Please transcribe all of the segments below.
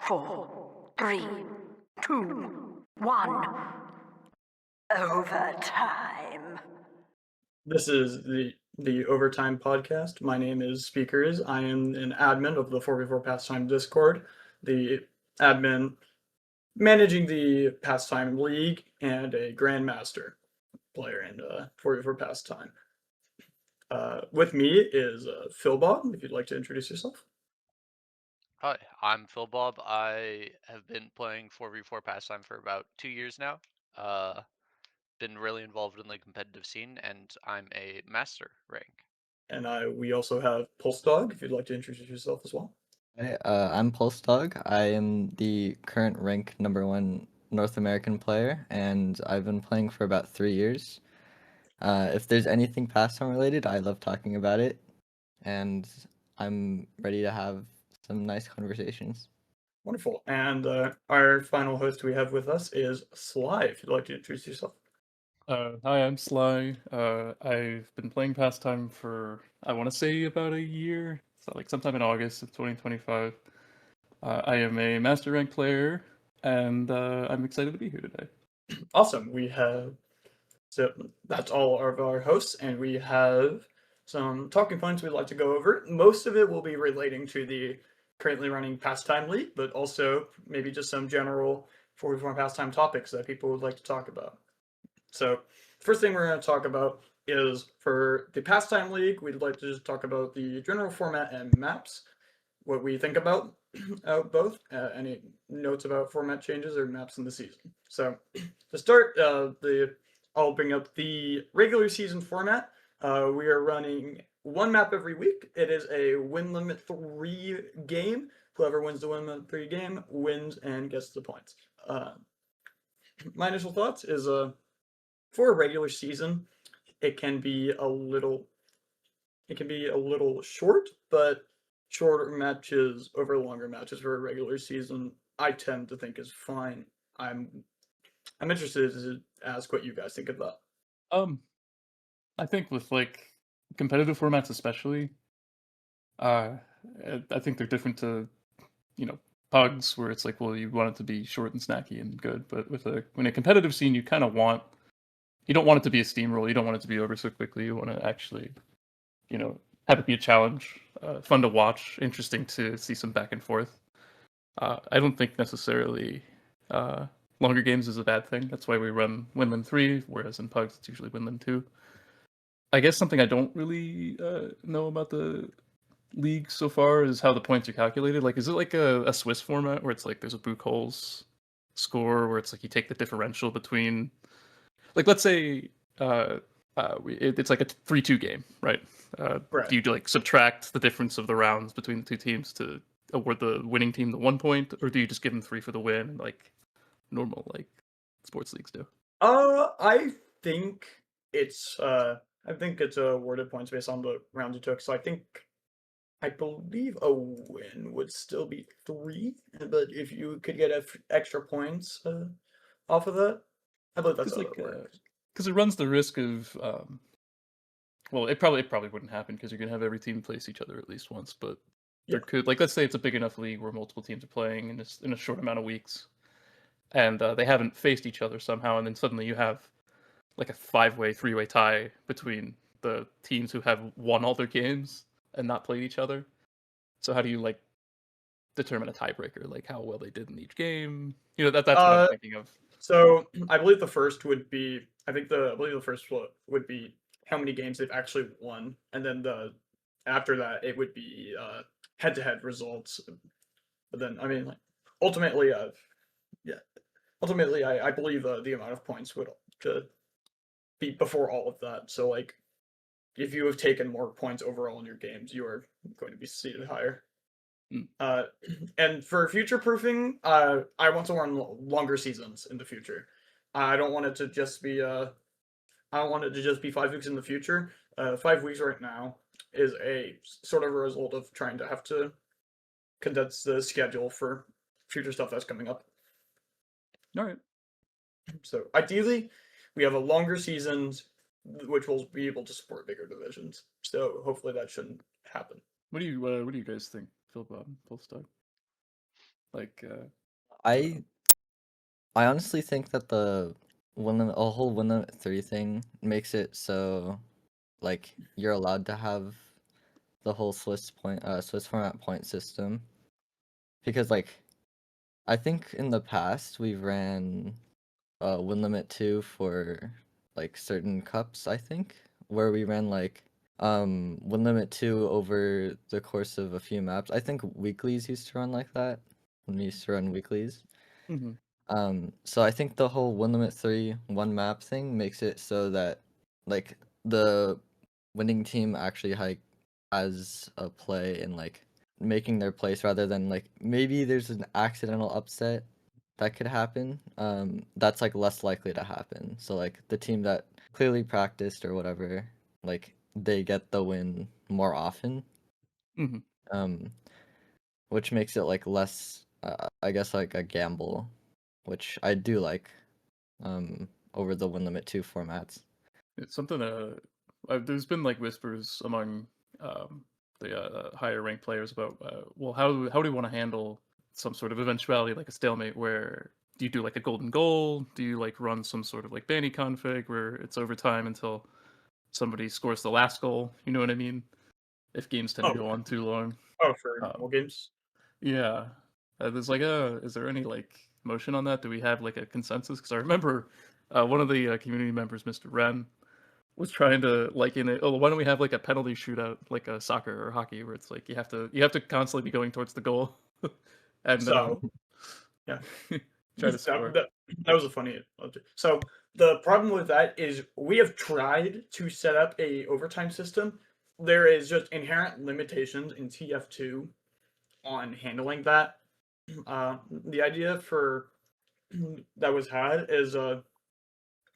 4, 3, 2, 1. Overtime. This is the Overtime podcast. My name is Speakers. I am an admin of the 4v4 Pastime Discord, the admin managing the Pastime League, and a Grandmaster player in 4v4 Pastime. With me is Phil Bob, if you'd like to introduce yourself. Hi, I'm Phil Bob. I have been playing 4v4 Pastime for about 2 years now. Uh, been really involved in the competitive scene, and I'm a master rank. And we also have Pulse Dog, if you'd like to introduce yourself as well. Hi, I'm Pulse Dog. I am the current rank #1 North American player, and I've been playing for about 3 years. If there's anything pastime related, I love talking about it, and I'm ready to have some nice conversations. Wonderful. And our final host we have with us is Sly, if you'd like to introduce yourself. Hi, I'm Sly. I've been playing Pastime for, I want to say, about a year. So, like, sometime in August of 2025. I am a Master Rank player, and I'm excited to be here today. Awesome. So that's all of our hosts, and we have some talking points we'd like to go over. Most of it will be relating to the currently running Pastime League, but also maybe just some general 4v4 Pastime topics that people would like to talk about. So, first thing we're going to talk about is for the Pastime League, we'd like to just talk about the general format and maps, what we think about both, any notes about format changes or maps in the season. So, to start, I'll bring up the regular season format. We are running one map every week. It is a win limit 3 game. Whoever wins the win limit 3 game wins and gets the points. My initial thoughts is for a regular season, it can be a little short, but shorter matches over longer matches for a regular season, I tend to think is fine. I'm interested to ask what you guys think of that. Um, I think with, like, competitive formats especially, uh, I think they're different to, pugs, where it's like, well, you want it to be short and snacky and good, but when a competitive scene, you kind of you don't want it to be a steamroll, you don't want it to be over so quickly, you want to actually, have it be a challenge, fun to watch, interesting to see some back and forth. I don't think necessarily longer games is a bad thing. That's why we run Winland 3, whereas in Pugs it's usually Winland 2. I guess something I don't really know about the league so far is how the points are calculated. Like, is it like a Swiss format where it's like there's a Buchholz score where it's like you take the differential between, like, let's say it's like a 3-2 game, right? Right. Do you like subtract the difference of the rounds between the two teams to award the winning team the 1 point, or do you just give them 3 for the win, like normal like sports leagues do? I think it's awarded points based on the rounds you took. So I believe a win would still be 3, but if you could get extra points off of that, I believe that's Because how like that works. because it runs the risk of well, it probably wouldn't happen because you're gonna have every team place each other at least once, but Yeah. there could, like, let's say it's a big enough league where multiple teams are playing in a short amount of weeks, and they haven't faced each other somehow, and then suddenly you have like a 5-way, 3-way tie between the teams who have won all their games and not played each other. So how do you, like, determine a tiebreaker, like how well they did in each game? That's what I'm Uh, thinking of. so I believe the first would be I believe the first would be how many games they've actually won, and then the after that it would be head-to-head results. But then I mean like ultimately yeah ultimately I believe the amount of points would be before all of that. So like if you have taken more points overall in your games, you are going to be seated higher. Mm. Uh, and for future proofing, I want to run longer seasons in the future. I don't want it to just be I don't want it to just be 5 weeks in the future. 5 weeks right now is a sort of a result of trying to have to condense the schedule for future stuff that's coming up. All right. So ideally, we have a longer seasons, which will be able to support bigger divisions. So hopefully that shouldn't happen. What do you guys think, Phil Bob, Polestar? Like, I I honestly think that the a whole win limit 3 thing makes it so like you're allowed to have the whole Swiss format point system because like I think in the past we ran win limit 2 for like certain cups, I think, where we ran like win limit 2 over the course of a few maps. I think weeklies used to run like that when we used to run weeklies. mhm. So I think the whole win limit 3 one map thing makes it so that like the winning team actually has a play in like making their place rather than like maybe there's an accidental upset that could happen. That's like less likely to happen. So like the team that clearly practiced or whatever, like they get the win more often. Mhm. Um, which makes it like less, I guess like a gamble, which I do like. Over the win limit 2 formats. It's something. There's been like whispers among the higher ranked players about, well, how do you want to handle some sort of eventuality like a stalemate where do you do like a golden goal? Do you like run some sort of like Banny config where it's overtime until somebody scores the last goal? You know what I mean? If games tend to Oh, go on too long. for normal Um, games. yeah. There's like, is there any like motion on that? Do we have like a consensus? Because I remember one of the community members, Mr. Ren, was trying to liken it. Oh, why don't we have like a penalty shootout, like a soccer or hockey, where it's like you have to constantly be going towards the goal, and So yeah, try to score. that was a funny analogy. So the problem with that is we have tried to set up a overtime system. There is just inherent limitations in TF2 on handling that. The idea for that was had is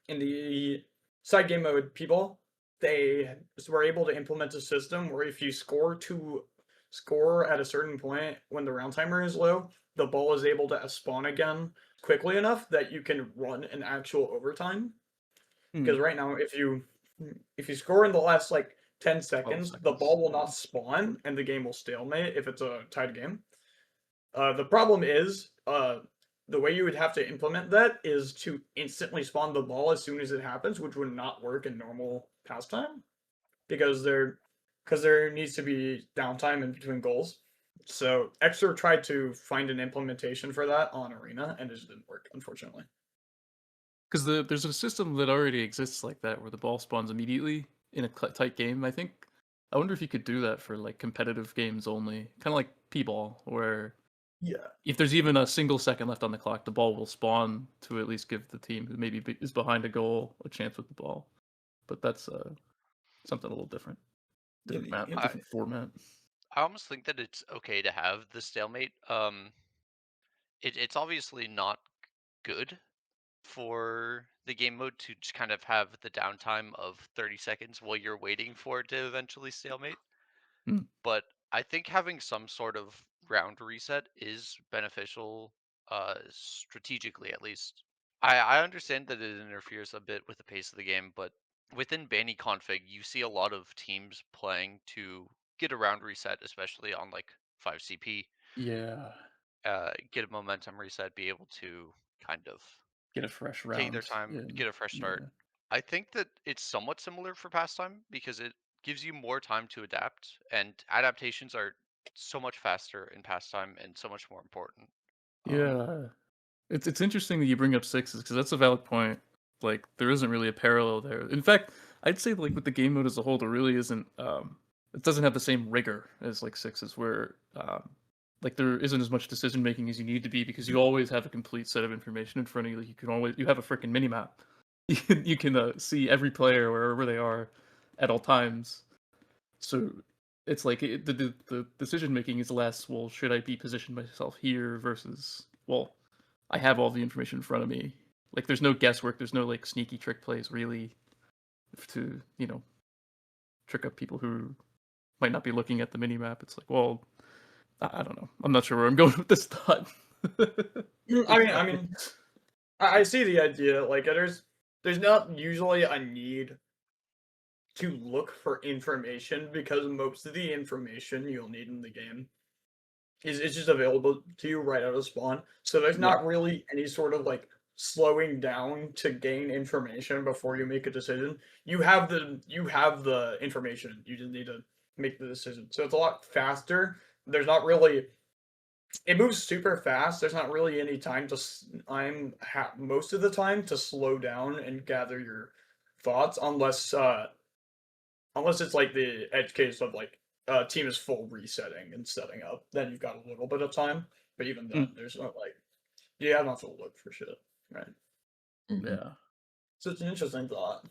in the side game mode people they were able to implement a system where if you score at a certain point when the round timer is low, the ball is able to spawn again quickly enough that you can run an actual overtime. Because Hmm, right now, if you score in the last like 10 12 seconds, the seconds. ball will not spawn and the game will stalemate if it's a tied game. The problem is, the way you would have to implement that is to instantly spawn the ball as soon as it happens, which would not work in normal pastime because there needs to be downtime in between goals. So Exer tried to find an implementation for that on Arena, and it just didn't work, unfortunately. Because there's a system that already exists like that, where the ball spawns immediately in a tight game. I think. I wonder if you could do that for like competitive games only, kind of like P-ball, where Yeah, if there's even a single second left on the clock, the ball will spawn to at least give the team who maybe is behind a goal a chance with the ball. But that's something a little different. Different map, yeah. I different format. I almost think that it's okay to have the stalemate. It's obviously not good for the game mode to just kind of have the downtime of 30 seconds while you're waiting for it to eventually stalemate. Hmm. But I think having some sort of round reset is beneficial, strategically at least. I understand that it interferes a bit with the pace of the game, but within Banny config, you see a lot of teams playing to get a round reset, especially on like 5CP, Yeah, get a momentum reset, be able to kind of get a fresh take their round time, in. get a fresh start. Yeah, I think that it's somewhat similar for pastime because it gives you more time to adapt, and adaptations are so much faster in pastime and so much more important. Um, yeah. It's interesting that you bring up sixes because that's a valid point. Like there isn't really a parallel there. In fact, I'd say like with the game mode as a whole, there really isn't. It doesn't have the same rigor as like sixes, where like there isn't as much decision making as you need to be because you always have a complete set of information in front of you. Like you have a freaking mini map. You can see every player wherever they are at all times. So it's like the decision making is less. Well, should I be positioned myself here versus well, I have all the information in front of me. Like there's no guesswork. There's no like sneaky trick plays really to trick up people who might not be looking at the mini map. It's like well, I don't know. I'm not sure where I'm going with this thought. I see the idea. Like, there's not usually a need to look for information because most of the information you'll need in the game it's just available to you right out of spawn. So there's not really any sort of like slowing down to gain information before you make a decision. You have the information. You just need to make the decision. So it's a lot faster. There's not really it moves super fast. There's not really any time to most of the time to slow down and gather your thoughts unless it's like the edge case of like team is full resetting and setting up, then you've got a little bit of time. But even then, there's not like you have not to look for shit, right? Mhm. Yeah. So it's an interesting thought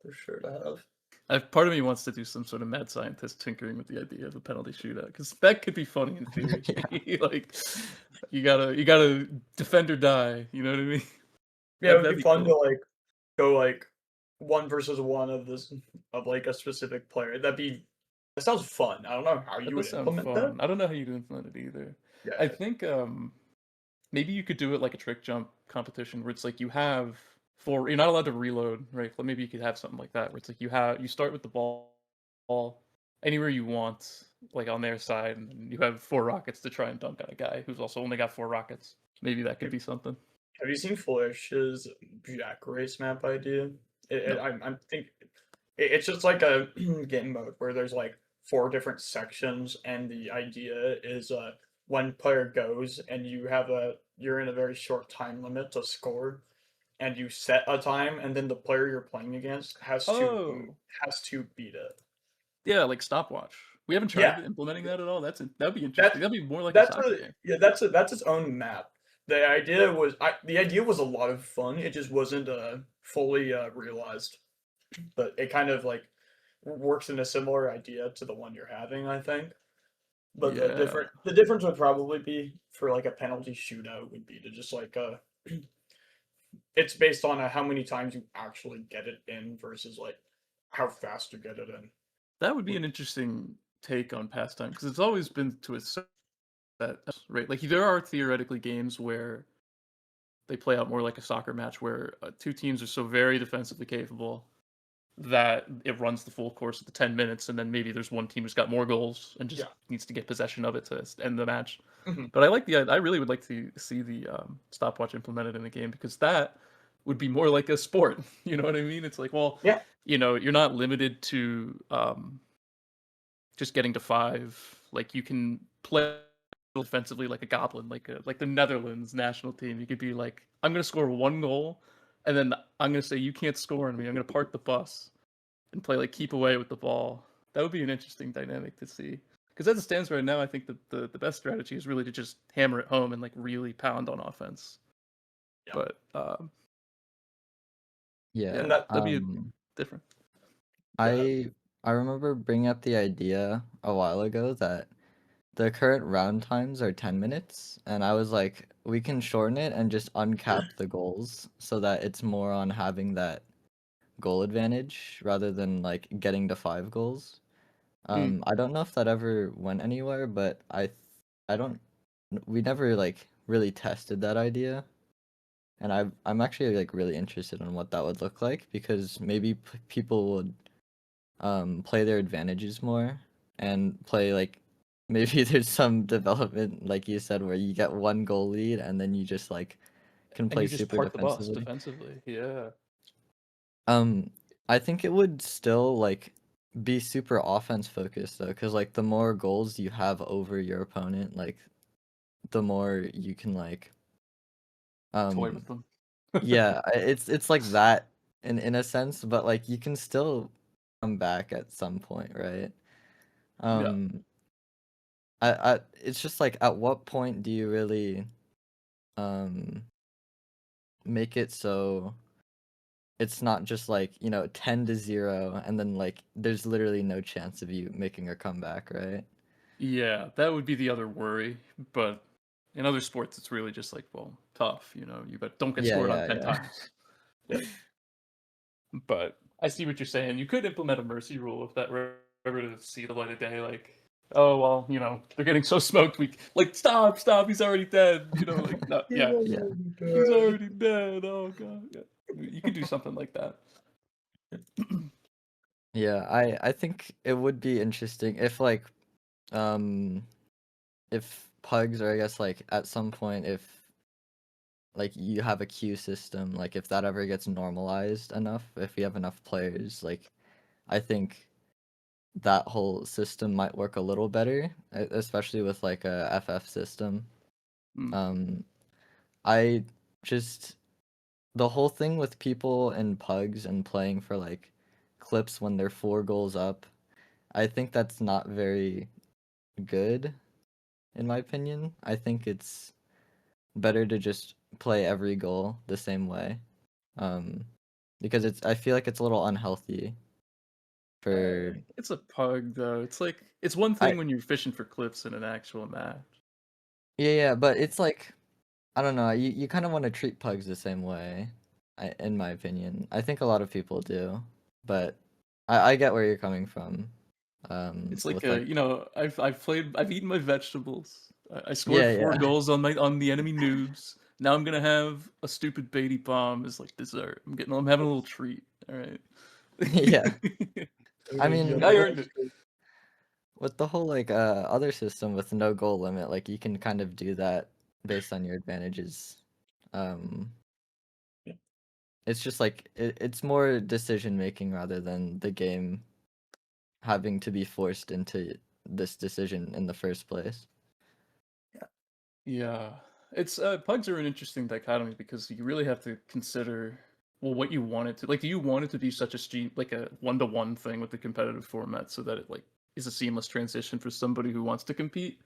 for sure to have. Part of me wants to do some sort of mad scientist tinkering with the idea of a penalty shootout because that could be funny in theory. Like, you gotta defend or die. You know what I mean? Yeah, it would That'd be be fun cool. to like go like 1 versus 1 of like a specific player. That sounds fun. I don't know how That you does would sound implement fun. that. I don't know how you'd implement it either. Yeah, I think maybe you could do it like a trick jump competition where it's like you have you're not allowed to reload, right? But maybe you could have something like that where it's like you start with the ball anywhere you want, like on their side, and then you have 4 rockets to try and dunk on a guy who's also only got 4 rockets. Maybe that could be something. Have you seen Flash's Jack Race map idea? No. I'm think it's just like a game mode where there's like 4 different sections, and the idea is one player goes and you're in a very short time limit to score, and you set a time, and then the player you're playing against Oh, has to beat it. yeah, like stopwatch. We haven't Yeah, tried implementing that at all. That'd be that interesting. That'd be more like a that's soccer a game. yeah that's its own map. The idea was a lot of fun. It just wasn't fully realized, but it kind of like works in a similar idea to the one you're having, I think. But Yeah. the difference would probably be for like a penalty shootout would be to just like it's based on how many times you actually get it in versus like how fast you get it in. That would be an interesting take on pastime because it's always been to a that right. Like there are theoretically games where they play out more like a soccer match where 2 teams are so very defensively capable that it runs the full course of the 10 minutes, and then maybe there's one team who's got more goals and just Yeah. needs to get possession of it to end the match. Mhm. But I really would like to see the stopwatch implemented in the game because that would be more like a sport. You know what I mean? It's like, well, Yeah. you're not limited to just getting to 5. Like you can play defensively like a goblin, like the Netherlands national team. You could be like, I'm gonna score 1 goal, and then I'm gonna say you can't score on me. I'm gonna park the bus and play like keep away with the ball. That would be an interesting dynamic to see. Because as it stands right now, I think the best strategy is really to just hammer it home and like really pound on offense. Yeah. But Yeah. And that- that'd be different. I remember bringing up the idea a while ago that the current round times are 10 minutes, and I was like, we can shorten it and just uncap the goals so that it's more on having that goal advantage rather than like getting to 5 goals. I don't know if that ever went anywhere, but I don't we never like really tested that idea. And I'm actually like really interested in what that would look like because maybe people would play their advantages more and play like maybe there's some development like you said where you get 1 goal lead and then you just like can And play you just super park the bus defensively. defensively. Yeah. I think it would still like be super offense focused though, because like the more goals you have over your opponent, like the more you can like Toy with them. yeah, it's like that in a sense, but like you can still come back at some point, right? It's just like at what point do you really um make it so it's not just like 10-0 and then like there's literally no chance of you making a comeback, right? Yeah, that would be the other worry. But in other sports, it's really just like, well, tough. You don't get Yeah, scored on yeah, 10 yeah. times. Yeah. But I see what you're saying. You could implement a mercy rule if that were ever to see the light of day. Like, oh well, they're getting so smoked. We like stop. He's already dead. Like no, yeah, Yeah. he's already dead. Oh god, yeah. You could do something like that. Yeah, I think it would be interesting if like if pugs, or I guess like at some point, if like you have a queue system, like if that ever gets normalized enough, if you have enough players, like I think that whole system might work a little better, especially with like a FF system. Mm. I just the whole thing with people and pugs and playing for like clips when they're 4 goals up, I think that's not very good in my opinion. I think it's better to just play every goal the same way. Because I feel like it's a little unhealthy for It's a pug though. It's like it's one I thing when you're fishing for clips in an actual match. yeah, but it's like I don't know, you kind of want to treat pugs the same way, in my opinion. I think a lot of people do, but I get where you're coming from. It's like With like I've eaten my vegetables. I scored yeah, 4 goals on the enemy noobs. Now I'm gonna have a stupid baity bomb as like dessert. I'm having a little treat. All right. yeah. I Yeah, mean, I that earned is it. good. with the whole like other system with no goal limit, like you can kind of do that based on your advantages. Um, Yeah. it's just like it's more decision making rather than the game having to be forced into this decision in the first place. Yeah. It's pugs are an interesting dichotomy because you really have to consider well what you want it to like do you want it to be such a stream like a 1-to-1 thing with the competitive format so that it like is a seamless transition for somebody who wants to compete?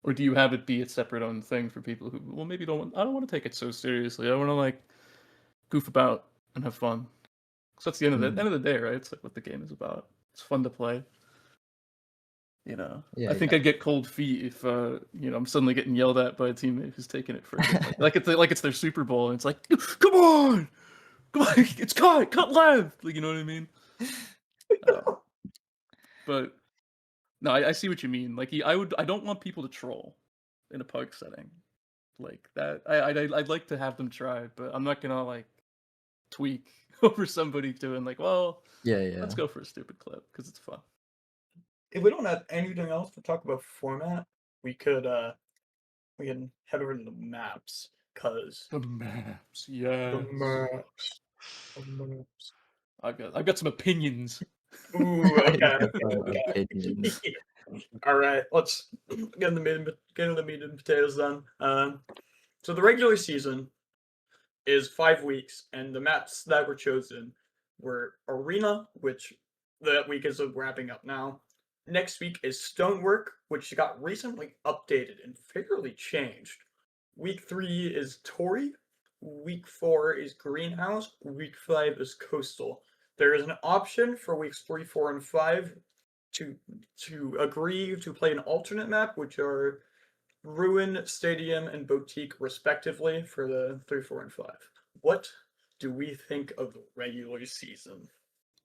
Or do you have it be a separate own thing for people who well maybe I don't want to take it so seriously. I want to like goof about and have fun. So that's the Mm. end of the day, right? It's like what the game is about. It's fun to play. You know, Yeah, I think yeah. I'd get cold feet if I'm suddenly getting yelled at by a teammate who's taking it for like it's their Super Bowl and it's like, come on, it's cut left, like you know what I mean. Um, but no, I see what you mean. Like I don't want people to troll in a pug setting like that. I'd like to have them try, but I'm not gonna like tweak over somebody doing like, well, Yeah, let's yeah. go for a stupid clip because it's fun. If we don't have anything else to talk about format, we can head over to the maps, cause The maps, the yes. maps, the maps. I've got some opinions. Ooh, okay, okay. Opinions. All right, let's get into the meat and potatoes then. So the regular season is 5 weeks, and the maps that were chosen were Arena, which that week is wrapping up now. Next week is Stonework, which got recently updated and fairly changed. Week 3 is Tory. Week 4 is Greenhouse. Week 5 is Coastal. There is an option for weeks 3, 4, and 5 to agree to play an alternate map, which are Ruin, Stadium, and Boutique, respectively, for the 3, 4, and 5. What do we think of the regular season?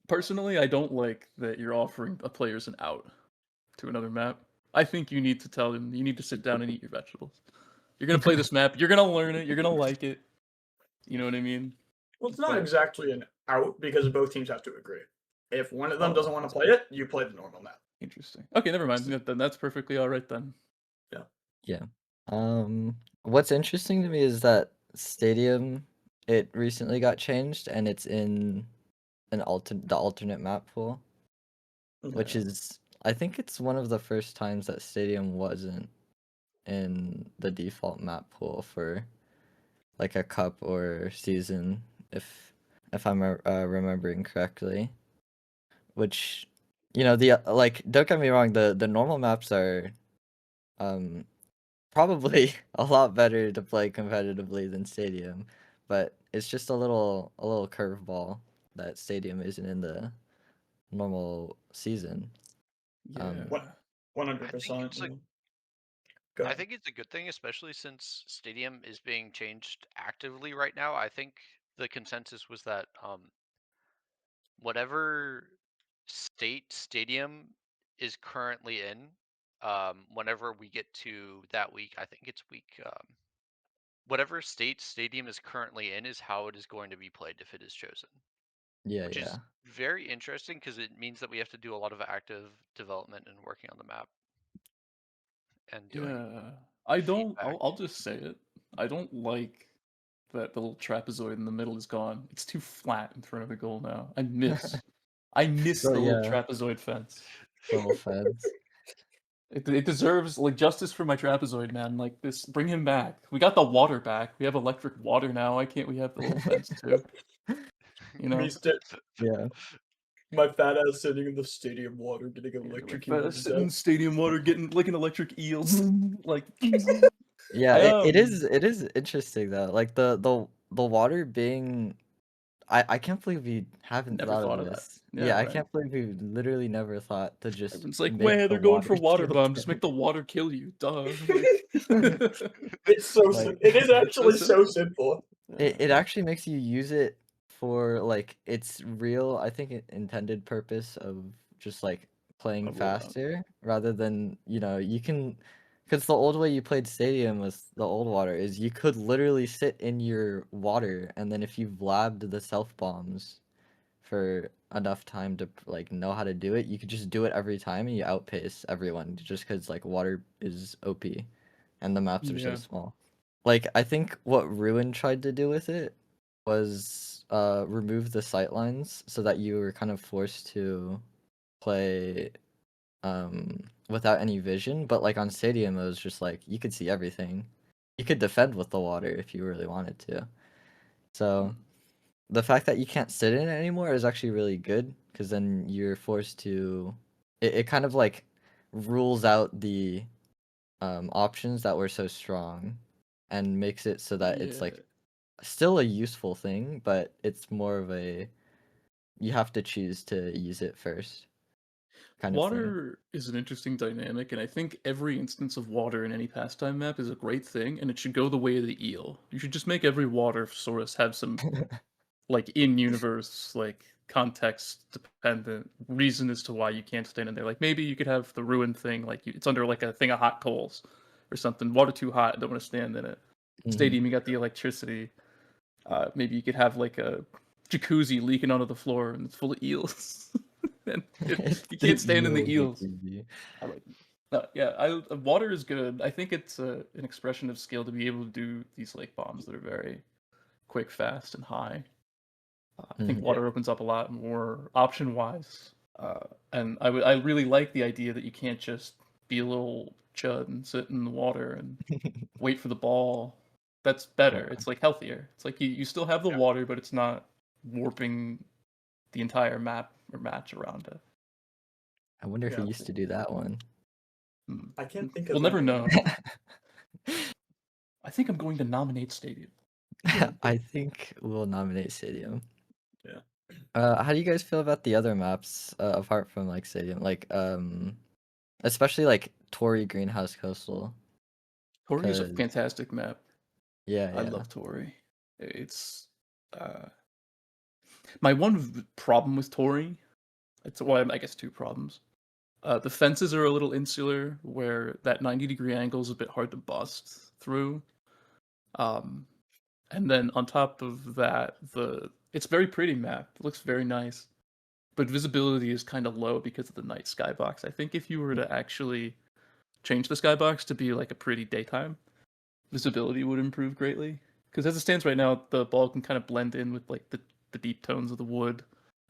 Personally, I don't like that you're offering a players an out to another map. I think you need to tell them you need to sit down and eat your vegetables. You're gonna play this map. You're gonna learn it. You're gonna like it. You know what I mean? Well, it's not But exactly an out because both teams have to agree. If one of them doesn't want to that's play it, you play the normal map. interesting. Okay, never mind. Then that's perfectly all right then. Yeah. What's interesting to me is that Stadium, it recently got changed and it's in the alternate map pool, which Yeah. is I think it's one of the first times that Stadium wasn't in the default map pool for like a cup or season, if I'm remembering correctly. Which, the like don't get me wrong, the normal maps are um probably a lot better to play competitively than Stadium, but it's just a little curveball that Stadium isn't in the normal season. Yeah. What? I think 100%. it's like Go I ahead. think it's a good thing, especially since Stadium is being changed actively right now. I think the consensus was that whatever state Stadium is currently in, whenever we get to that week, I think it's week whatever state Stadium is currently in is how it is going to be played if it is chosen, Yeah, which yeah. is very interesting because it means that we have to do a lot of active development and working on the map and doing Yeah. I don't. feedback. I'll just say it. I don't like that the little trapezoid in the middle is gone. It's too flat in front of the goal now. I miss the Bro, little yeah, trapezoid fence. little feds. It deserves like justice for my trapezoid, man. Like this, bring him back. We got the water back. We have electric water now. Why can't we have the little fence too? You know, Me st- Yeah. my fat ass sitting in the stadium water getting electrocuted to sitting in death. stadium water, getting like an electric eel. Like, Yeah, I, it is interesting though. Like the water being I can't believe we haven't Never thought of thought of that. this. Yeah, Yeah, I right. can't believe we literally never thought to just Everyone's like, make "Where the they're going for water water kill bombs? Just them. make the water kill you." Duh. It's so Like- it is actually so simple. simple. It actually makes you use it for like its real, I think, intended purpose of just like playing Of what? faster rather than, you can, because the old way you played Stadium with the old water is you could literally sit in your water, and then if you blabbed the self bombs for enough time to like know how to do it, you could just do it every time and you outpace everyone just because like water is OP and the maps are so Yeah. small. Like I think what Ruin tried to do with it was remove the sightlines so that you were kind of forced to play without any vision, but like on Stadium it was just like you could see everything. You could defend with the water if you really wanted to. So the fact that you can't sit in it anymore is actually really good because then you're forced to it kind of like rules out the options that were so strong and makes it so that it's like still a useful thing, but it's more of a you have to choose to use it first kind of thing. Water is an interesting dynamic, and I think every instance of water in any pastime map is a great thing, and it should go the way of the eel. You should just make every water source have some like in-universe, like context-dependent reason as to why you can't stand in there. Like maybe you could have the ruin thing, like it's under like a thing of hot coals or something. Water too hot, don't want to stand in it. Mhm. Stadium, you got the electricity. Maybe you could have like a jacuzzi leaking onto the floor and it's full of eels. And you can't stand in the eels. I like, yeah, water is good. I think it's an expression of skill to be able to do these like bombs that are very quick, fast, and high. I think Mhm. water opens up a lot more option wise, and I really like the idea that you can't just be a little chud and sit in the water and wait for the ball. That's better. Yeah. It's like healthier. It's like you still have the Yeah. water, but it's not warping the entire map or match around it. I wonder if Yeah. he used to do that one. I can't think of We'll never any. know. I think I'm going to nominate Stadium. I think we'll nominate Stadium. Yeah. How do you guys feel about the other maps apart from like Stadium, like especially like Tory Greenhouse Coastal? Tori is a 'Cause- fantastic map. Yeah, I yeah. love Tori. It's my one problem with Tori. It's well, I guess two problems. The fences are a little insular, where that 90-degree angle is a bit hard to bust through. And then on top of that, it's very pretty map. It looks very nice, but visibility is kind of low because of the night skybox. I think if you were to actually change the skybox to be like a pretty daytime, visibility would improve greatly. Because as it stands right now, the ball can kind of blend in with like the deep tones of the wood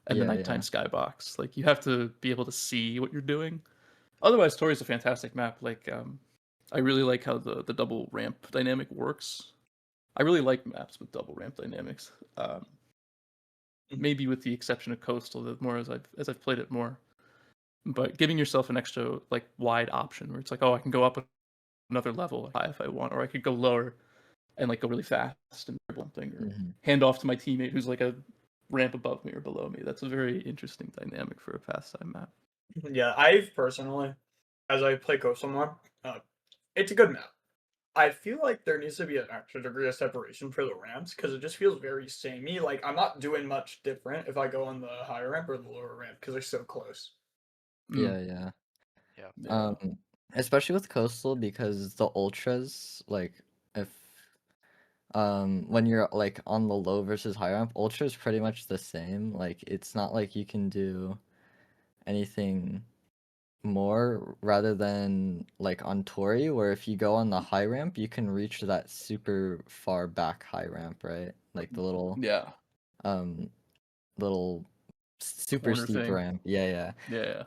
and the Yeah, nighttime skybox. Like you have to be able to see what you're doing. Otherwise, Tori's a fantastic map. Like I really like how the double ramp dynamic works. I really like maps with double ramp dynamics. Maybe with the exception of Coastal, the more as I've played it more. But giving yourself an extra like wide option where it's like, oh, I can go up another level high if I want, or I could go lower and like go really fast and dribble something, or Mhm. hand off to my teammate who's like a ramp above me or below me. That's a very interesting dynamic for a pastime map. Yeah, I've personally, as I play Coastal more, it's a good map. I feel like there needs to be an extra degree of separation for the ramps because it just feels very samey. Like I'm not doing much different if I go on the higher ramp or the lower ramp because they're so close. Yeah, yeah. Yeah. Especially with Coastal because the ultras, like if when you're like on the low versus high ramp, ultra is pretty much the same. Like it's not like you can do anything more rather than like on Tori, where if you go on the high ramp, you can reach that super far back high ramp, right? Like the Yeah, um little super corner steep thing. ramp. Yeah, Yeah.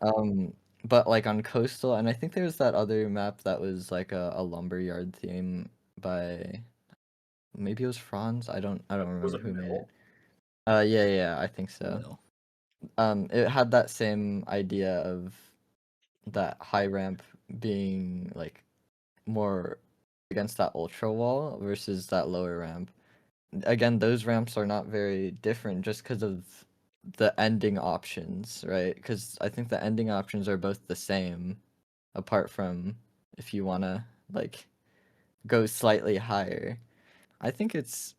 but like on Coastal, and I think there's that other map that was like a lumberyard theme by maybe it was Franz. I don't Was remember it who made it. Mill? Yeah, I think so. Well, It had that same idea of that high ramp being like more against that ultra wall versus that lower ramp. Again, those ramps are not very different just because of the ending options, right? Because I think the ending options are both the same, apart from if you want to like go slightly higher. I think it's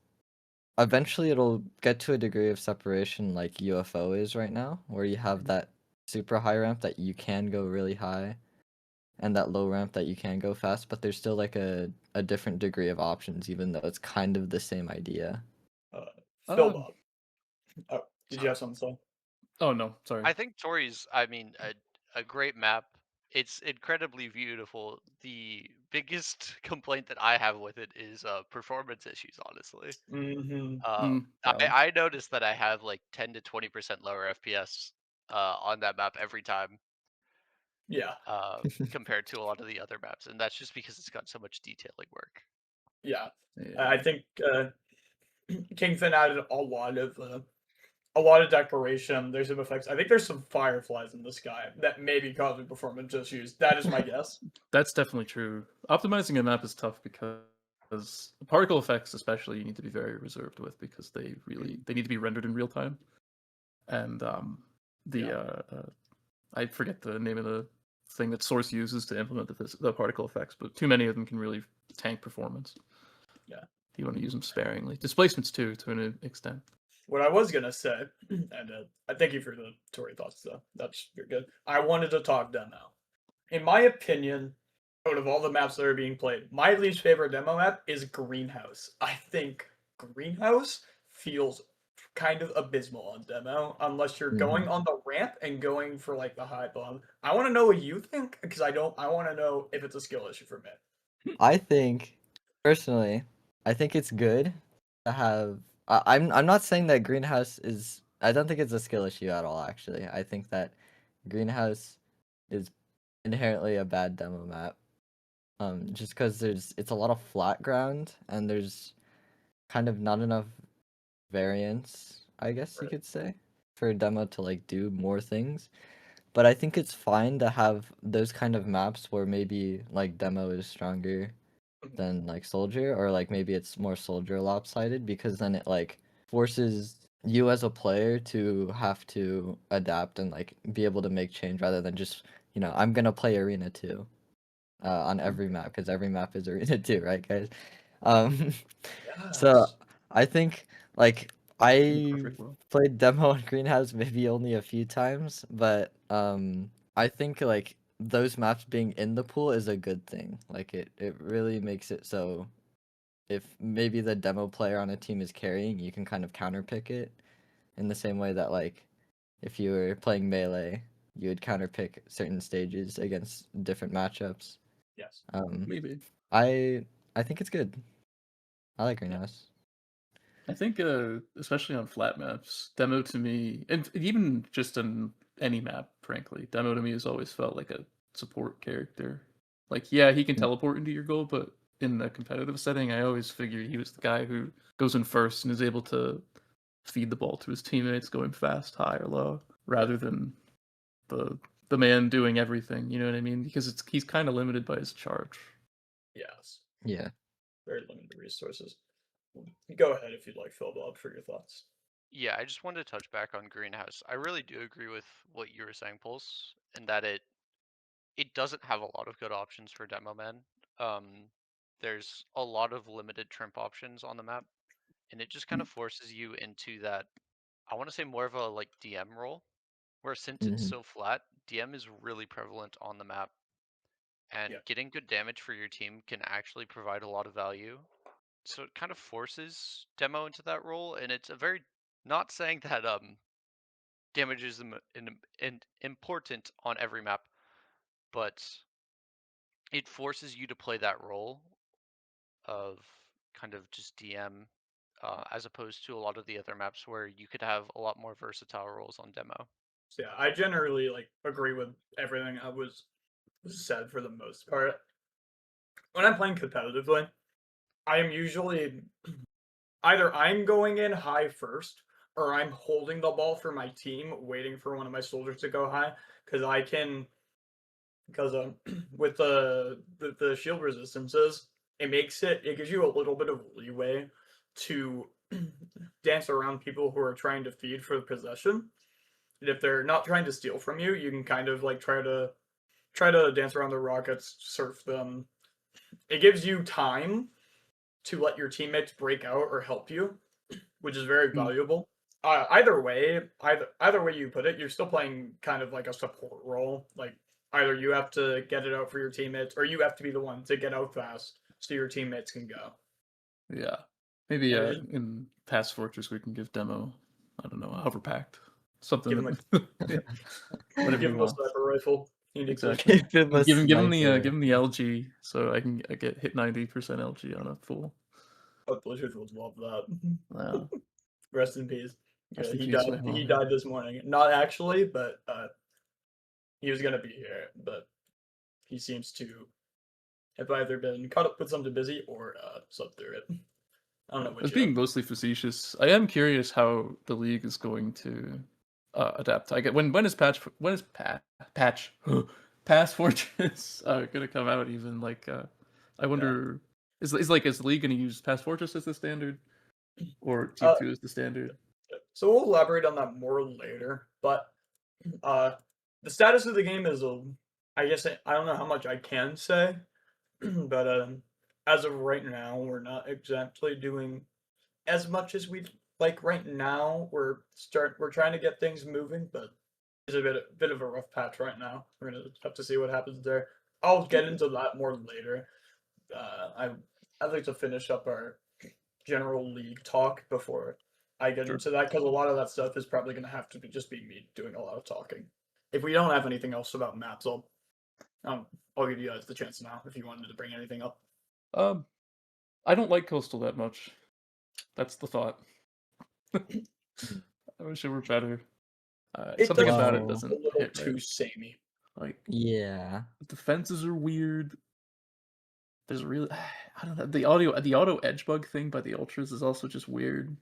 eventually it'll get to a degree of separation like UFO is right now, where you have that super high ramp that you can go really high and that low ramp that you can go fast, but there's still like a different degree of options, even though it's kind of the same idea. Phil uh, Bob. Oh, did you have something to say? oh no, sorry. I think Tori's, I mean, a great map. It's incredibly beautiful. The biggest complaint that I have with it is performance issues, honestly. Mm-hmm. Valid. I noticed that I have like 10 to 20% lower FPS on that map every time Yeah, compared to a lot of the other maps, and that's just because it's got so much detailing work. yeah. Yeah. I think Kingfin added a lot of decoration. There's some effects. I think there's some fireflies in the sky that may be causing performance issues. That is my guess. That's definitely true. Optimizing a map is tough because particle effects, especially, you need to be very reserved with because they need to be rendered in real time. And the Yeah. I forget the name of the thing that Source uses to implement the particle effects, but too many of them can really tank performance. Yeah. You want to use them sparingly. Displacements too, to an extent. What I was gonna say, and I thank you for the Tory thoughts though. You're good. I wanted to talk demo. In my opinion, out of all the maps that are being played, my least favorite demo map is Greenhouse. I think Greenhouse feels kind of abysmal on demo unless you're going on the ramp and going for like the high bomb. I want to know what you think because I want to know if it's a skill issue for me. I think personally, I think it's good to have. I'm not saying that greenhouse is. I don't think it's a skill issue at all. Actually, I think that greenhouse is inherently a bad demo map. Just because it's a lot of flat ground and there's kind of not enough variance, I guess you Right. could say, for a demo to like do more things. But I think it's fine to have those kind of maps where maybe like demo is stronger than like soldier, or like maybe it's more soldier lopsided, because then it like forces you as a player to have to adapt and like be able to make change rather than just, I'm gonna play arena 2 on every map because every map is arena 2, right, guys? um so Yes. I think like In the I perfect world. played demo on greenhouse maybe only a few times, but I think like those maps being in the pool is a good thing. Like it really makes it so if maybe the demo player on a team is carrying, you can kind of counterpick it in the same way that like if you were playing melee, you would counterpick certain stages against different matchups. Yes. Um, Maybe. I I think it's good. I like Yeah. greenhouse. I think, especially on flat maps, demo to me, and even just on any map, frankly, demo to me has always felt like a support character. Like, yeah, he can Mm. teleport into your goal, but in the competitive setting, I always figured he was the guy who goes in first and is able to feed the ball to his teammates, going fast, high or low, rather than the the man doing everything. You know what I mean? Because he's kind of limited by his charge. Yes. Yeah. Very limited resources. Go ahead if you'd like, Phil Bob, for your thoughts. Yeah, I just wanted to touch back on Greenhouse. I really do agree with what you were saying, Pulse, in that it doesn't have a lot of good options for demo men. There's a lot of limited trimp options on the map, and it just kind of forces you into that. I want to say more of a like DM role, where since it's Hmm. so flat, DM is really prevalent on the map, and Yeah. getting good damage for your team can actually provide a lot of value. So it kind of forces demo into that role, and it's a very not saying that damage is important on every map, but it forces you to play that role of kind of just DM, as opposed to a lot of the other maps where you could have a lot more versatile roles on demo. So yeah, I generally like agree with everything that was said for the most part. When I'm playing competitively, I am usually either I'm going in high first or I'm holding the ball for my team, waiting for one of my soldiers to go high because I can because with the shield resistances, it gives you a little bit of leeway to dance around people who are trying to feed for the possession. And if they're not trying to steal from you, you can kind of like try to dance around the rockets, surf them. It gives you time to let your teammates break out or help you, which is very valuable. Either way, either way you put it, you're still playing kind of like a support role. Like either you have to get it out for your teammates, or you have to be the one to get out fast so your teammates can go. Yeah. Maybe And it- in Past Fortress we can give demo, I don't know, a hover pact. Something Give him that, yeah, whatever give he him a wants. sniper rifle. He needs a- Exactly. Give him a Give him sniper. give him the LG so I can get hit 90% LG on a full. Oh, Blizzard would love that. Wow. Rest in peace. Rest in He peace, died. man. He died this morning. Not actually, but he was gonna be here. But he seems to have either been caught up with something busy or slept through it. I don't know I which. was being mostly facetious. I am curious how the league is going to adapt. I get when is patch Pass Fortress gonna come out? Even like I wonder is the league gonna use Pass Fortress as the standard or T2 as the standard? So we'll elaborate on that more later. But the status of the game is I guess I don't know how much I can say, but as of right now, we're not exactly doing as much as we'd like right now. We're trying to get things moving, but it's a bit of a rough patch right now. We're gonna have to see what happens there. I'll get into that more later. I'd like to finish up our general league talk before I get Sure. into that because a lot of that stuff is probably gonna have to just be me doing a lot of talking. If we don't have anything else about maps, I'll give you guys the chance now if you wanted to bring anything up. I don't like Coastal that much. That's the thought. I wish it were better. Something does about feel it a doesn't little hit too right. samey. Like Yeah. the defenses are weird. There's really I don't know the auto edge bug thing by the ultras is also just weird.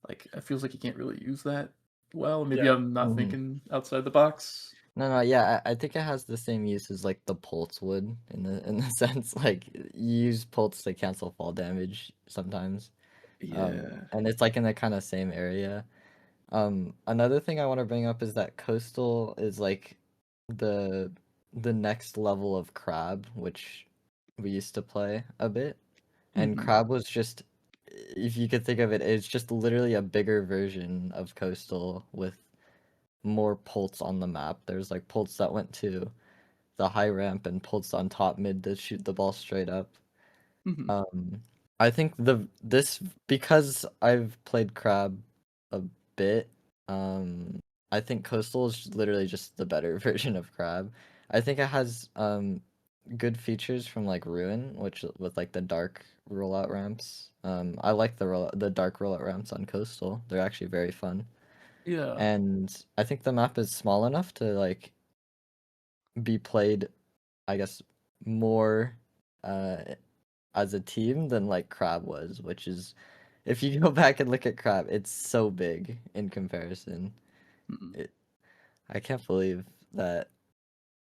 Like it feels like you can't really use that well. Maybe Yeah. I'm not Mhm. thinking outside the box. No, yeah, I think it has the same use as like the pulse would in the sense like you use pulse to cancel fall damage sometimes. And it's like in the kind of same area. Another thing I want to bring up is that Coastal is like the next level of Crab, which we used to play a bit. And Mhm. Crab was just, if you could think of it, it's just literally a bigger version of Coastal with more pulse on the map. There's like pulse that went to the high ramp and pulse on top mid to shoot the ball straight up. Mhm. I think this because I've played Crab a bit, I think Coastal is literally just the better version of Crab. I think it has good features from like Ruin, which with like the dark rollout ramps. I like the dark rollout ramps on Coastal. They're actually very fun. Yeah. And I think the map is small enough to like be played, I guess, more as a team than like Crab was, which is if you go back and look at Crab, it's so big in comparison. Mhm. I can't believe that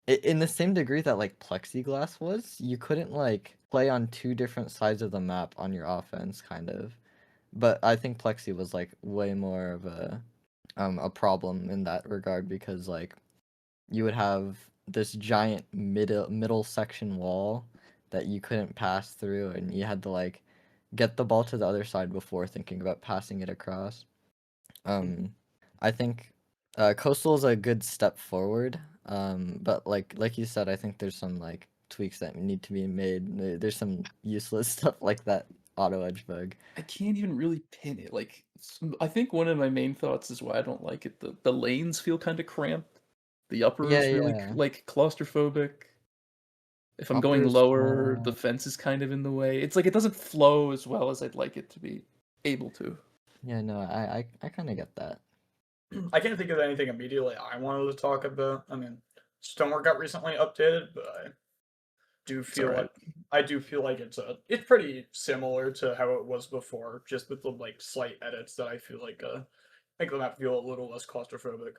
in the same degree that like plexiglass was, you couldn't like play on two different sides of the map on your offense kind of. But I think plexi was like way more of a problem in that regard because like you would have this giant middle section wall that you couldn't pass through and you had to like get the ball to the other side before thinking about passing it across. I think Coastal is a good step forward. But like you said, I think there's some like tweaks that need to be made. There's some useless stuff like that auto edge bug. I can't even really pin it. Like I think one of my main thoughts is why I don't like it. The lanes feel kind of cramped. The upper Yeah, is really yeah. like claustrophobic. If I'm Upper going is lower, the small. fence is kind of in the way. It's like it doesn't flow as well as I'd like it to be able to. Yeah, no, I kind of get that. I can't think of anything immediately I wanted to talk about. I mean, Stonework got recently updated, but It's all right. I do feel like it's pretty similar to how it was before, just with the like slight edits that I feel like make the map feel a little less claustrophobic.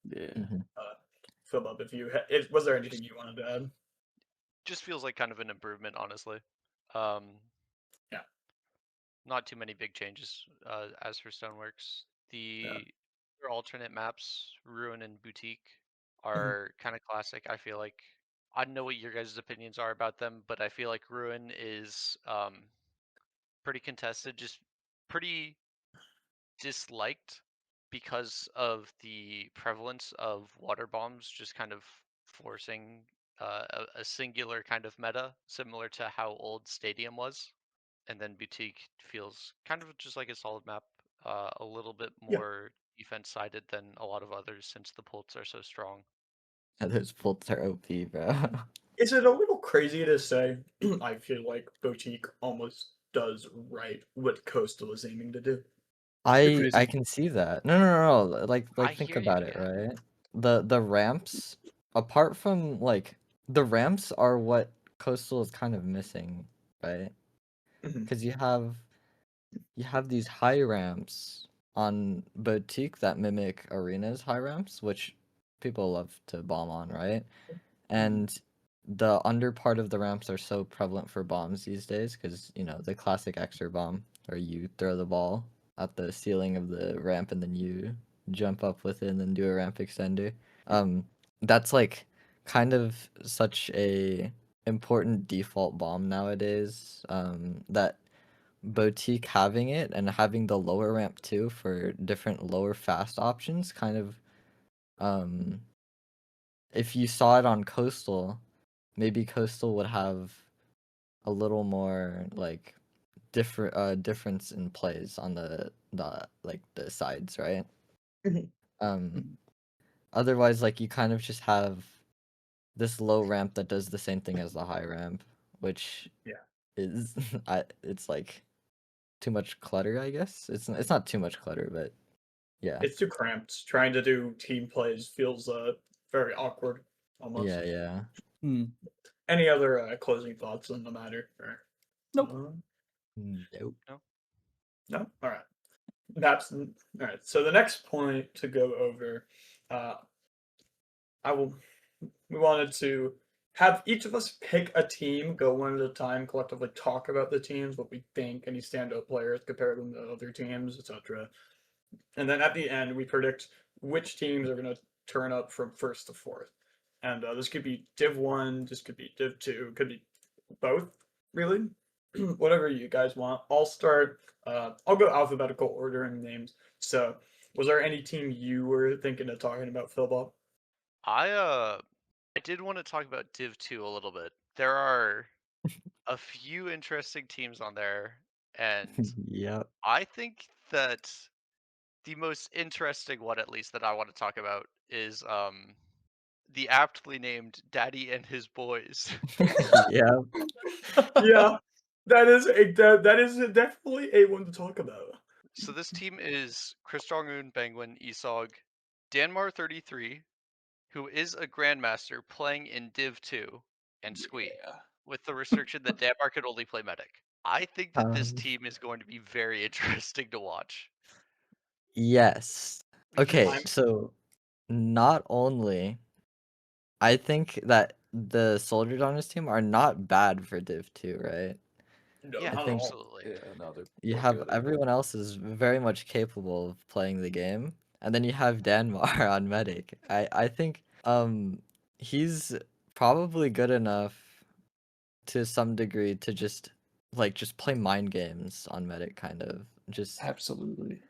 Yeah. Mhm. Fill up if you was there anything you wanted to add? Just feels like kind of an improvement, honestly. Um, Yeah. Not too many big changes as for Stoneworks. Yeah. The other alternate maps, Ruin and Boutique, Mhm. are kind of classic. I feel like I don't know what your guys' opinions are about them, but I feel like Ruin is pretty contested, just pretty disliked because of the prevalence of water bombs, just kind of forcing a singular kind of meta, similar to how old Stadium was. And then Boutique feels kind of just like a solid map, a little bit Yeah. more defense sided than a lot of others since the pults are so strong. Yeah, those bolts are OP, bro. Is it a little crazy to say? I feel like Boutique almost does right what Coastal is aiming to do. You're I crazy. can see that. No. Like I think hear you, about it, yeah. right? The ramps, apart from like the ramps are what Coastal is kind of missing, right? Mhm. Because you have these high ramps on Boutique that mimic Arena's high ramps, which people love to bomb on, right? And the under part of the ramps are so prevalent for bombs these days because, you know, the classic Xer bomb, where you throw the ball at the ceiling of the ramp and then you jump up with it and then do a ramp extender. That's like kind of such a important default bomb nowadays, that Boutique having it and having the lower ramp too for different lower fast options kind of, um if you saw it on Coastal, maybe Coastal would have a little more like difference in plays on the like the sides, right? Mhm. Um Otherwise, like, you kind of just have this low ramp that does the same thing as the high ramp, which Yeah. is it's like too much clutter, I guess. It's not too much clutter, but yeah. It's too cramped. Trying to do team plays feels very awkward almost. Yeah. Hmm. Any other closing thoughts on the matter? Or, Nope. Nope. no? All right. All right. So the next point to go over, uh, I will. We wanted to have each of us pick a team, go one at a time, collectively talk about the teams, what we think, any standout players, compare them to other teams, etc. And then at the end, we predict which teams are going to turn up from first to fourth. And this could be Div 1, this could be Div 2, could be both, really. Whatever you guys want. I'll start. I'll go alphabetical order in names. So, was there any team you were thinking of talking about, Phil Bob? I did want to talk about Div 2 a little bit. There are a few interesting teams on there, and Yep. I think that the most interesting one, at least that I want to talk about, is the aptly named Daddy and His Boys. Yep. Yeah, that is definitely a one to talk about. So this team is Chris Jong-un, Penguin, Esog, Danmar33, who is a Grandmaster playing in Div 2, and Squee, with the restriction that Danmar could only play Medic. I think that this Um, team is going to be very interesting to watch. yes. Okay, I'm so not only I think that the soldiers on his team are not bad for Div 2, right? no, Yeah, I not at think all. absolutely. Yeah, no, you they're have good. everyone else is very much capable of playing the game, and then you have Danmar on Medic. I think he's probably good enough to some degree to just play mind games on Medic, kind of just Absolutely.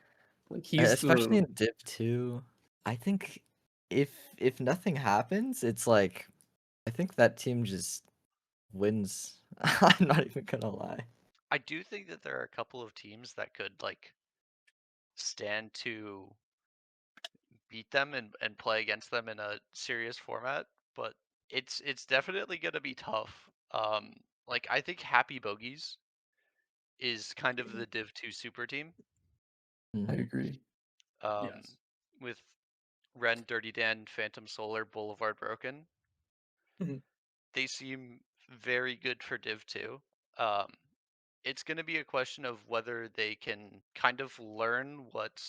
Like he's especially the in Div 2. I think if nothing happens, it's like I think that team just wins. I'm not even gonna lie. I do think that there are a couple of teams that could like stand to beat them and play against them in a serious format, but it's definitely gonna be tough. Like I think Happy Bogies is kind of the Div 2 super team. I agree. Yes. With Ren, Dirty Dan, Phantom Solar, Boulevard Broken. Mhm. They seem very good for Div 2. It's going to be a question of whether they can kind of learn what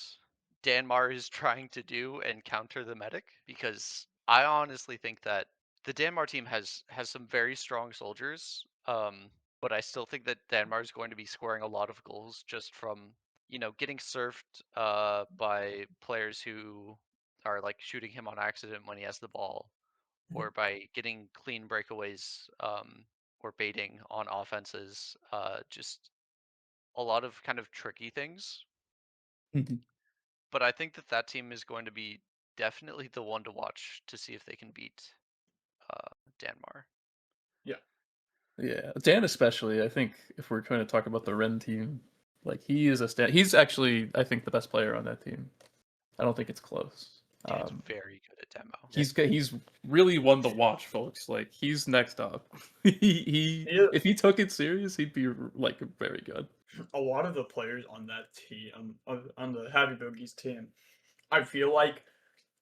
Danmar is trying to do and counter the medic, because I honestly think that the Danmar team has some very strong soldiers, but I still think that Danmar is going to be scoring a lot of goals just from getting surfed by players who are like shooting him on accident when he has the ball, or by getting clean breakaways or baiting on offenses. Just a lot of kind of tricky things. But I think that team is going to be definitely the one to watch to see if they can beat Danmar. Yeah, Dan especially. I think if we're trying to talk about the Ren team, like he is he's actually, I think, the best player on that team. I don't think it's close. Dan's very good at demo. He's really one to watch, folks. Like he's next up. he Yeah. if he took it serious, he'd be like very good. A lot of the players on that team, on the Happy Bogies team, I feel like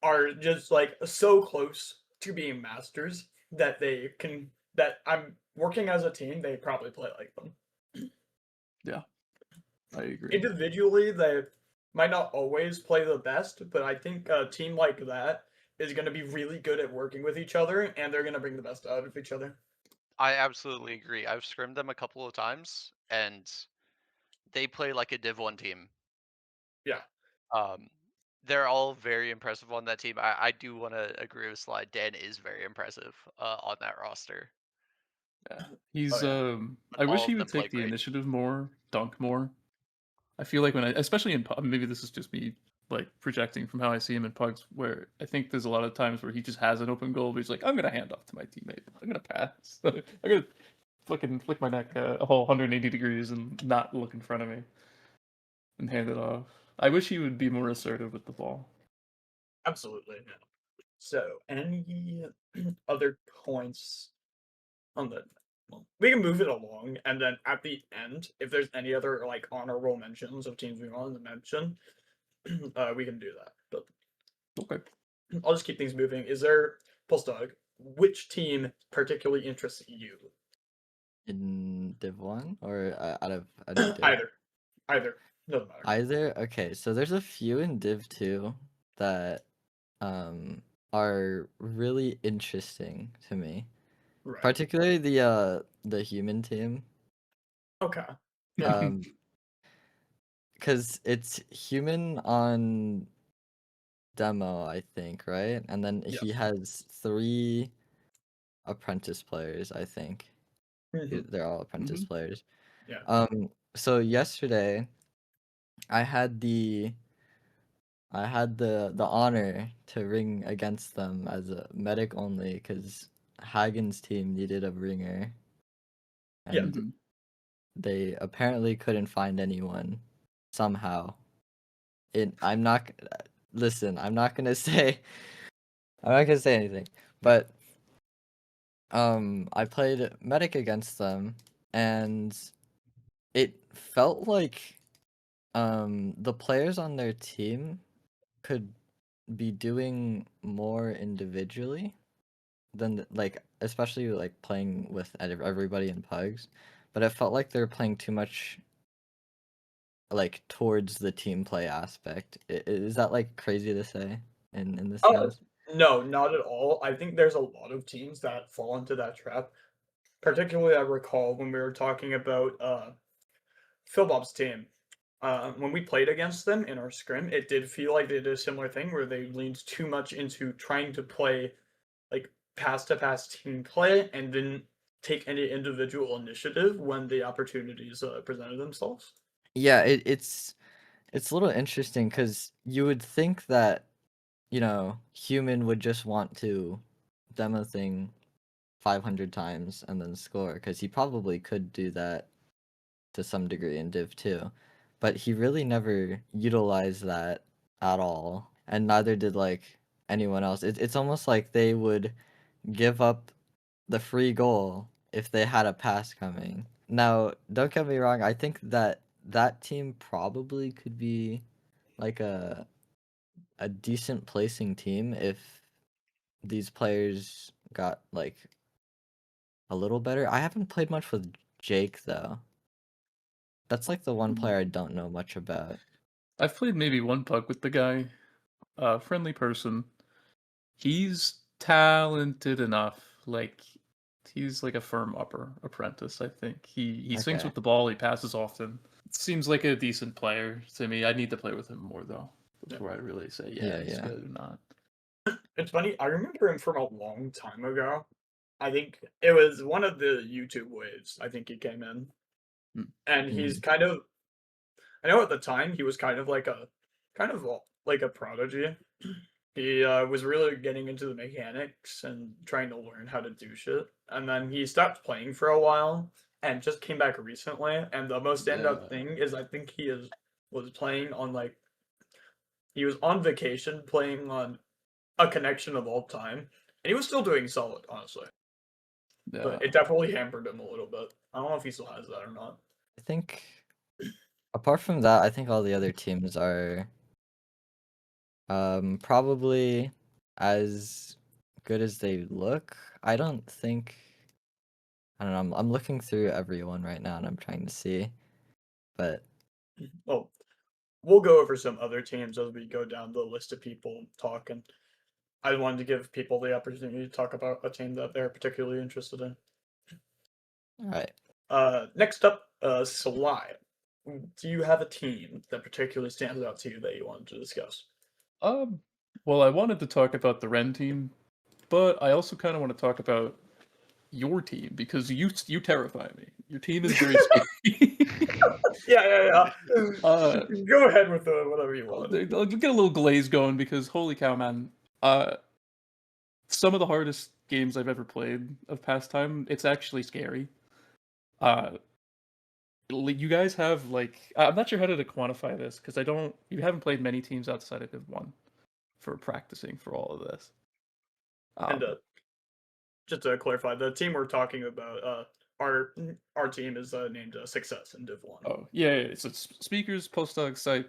are just like so close to being masters that they can. That I'm working as a team, they probably play like them. Yeah, I agree. Individually, they might not always play the best, but I think a team like that is going to be really good at working with each other, and they're going to bring the best out of each other. I absolutely agree. I've scrimmed them a couple of times, and they play like a Div 1 team. Yeah. They're all very impressive on that team. I do want to agree with Slide. Dan is very impressive on that roster. Yeah, he's Oh, But I all wish of he them would play take the great. initiative more, dunk more. I feel like especially in maybe this is just me like projecting from how I see him in pugs, where I think there's a lot of times where he just has an open goal, but he's like, I'm gonna hand off to my teammate. I'm gonna pass. I'm gonna fucking flick my neck a whole 180 degrees and not look in front of me and hand it off. I wish he would be more assertive with the ball. absolutely. Yeah. So, any other points on the? Well, we can move it along, and then at the end, if there's any other like honorable mentions of teams we wanted to mention, we can do that. But Okay. I'll just keep things moving. Is there, Pulse which team particularly interests you? In Div 1 or out of any Div? Either. Doesn't matter. Either. Okay, so there's a few in Div 2 that are really interesting to me. Right. Particularly the human team. Okay. Because it's human on demo, I think, right? And then Yes. he has 3 apprentice players, I think. Mhm. They're all apprentice Mhm. players. Yeah. So yesterday I had the honor to ring against them as a medic only because Hagen's team needed a ringer. Yeah. And Mhm. they apparently couldn't find anyone somehow. Listen, I'm not gonna say anything. But I played medic against them and it felt like the players on their team could be doing more individually than like especially like playing with everybody in pugs, but it felt like they were playing too much like towards the team play aspect. Is that like crazy to say in this sense? No, not at all. I think there's a lot of teams that fall into that trap. Particularly, I recall when we were talking about Phil Bob's team. When we played against them in our scrim, it did feel like they did a similar thing where they leaned too much into trying to play like pass to pass team play and didn't take any individual initiative when the opportunities presented themselves. Yeah, it's a little interesting because you would think that human would just want to demo thing 500 times and then score because he probably could do that to some degree in Div 2, but he really never utilized that at all. and neither did like anyone else. It's almost like they would give up the free goal if they had a pass coming. Now, don't get me wrong, I think that that team probably could be like a decent placing team if these players got like a little better. I haven't played much with Jake though. That's like the one player I don't know much about. I've played maybe one pug with the guy. Friendly person. He's talented enough. Like he's like a firm upper apprentice, I think. He swings Okay. with the ball, he passes often. Seems like a decent player to me. I need to play with him more though, before I really say Yeah, he's yeah. good or not. It's funny, I remember him from a long time ago. I think it was one of the YouTube waves, I think he came in. And he's kind of, I know at the time he was kind of like a prodigy. He was really getting into the mechanics and trying to learn how to do shit. And then he stopped playing for a while and just came back recently. And the most standout Yeah. thing is I think was playing on he was on vacation playing on a connection of all time. And he was still doing solid, honestly. Yeah. But it definitely hampered him a little bit. I don't know if he still has that or not. I think apart from that, I think all the other teams are probably as good as they look. I don't know. I'm looking through everyone right now and I'm trying to see. But Well, we'll go over some other teams as we go down the list of people talking. I wanted to give people the opportunity to talk about a team that they're particularly interested in. all right. Next up, Sly. Do you have a team that particularly stands out to you that you wanted to discuss? Well, I wanted to talk about the Ren team, but I also kind of want to talk about your team because you terrify me. Your team is very scary. Yeah. Go ahead with whatever you want. I'll get a little glaze going because holy cow, man! Some of the hardest games I've ever played of pastime. It's actually scary. You guys have like I'm not sure how to quantify this because you haven't played many teams outside of Div 1 for practicing for all of this. And just to clarify, the team we're talking about, our team is named Success in Div 1. Oh yeah, it's speakers, postdoc, Sipe,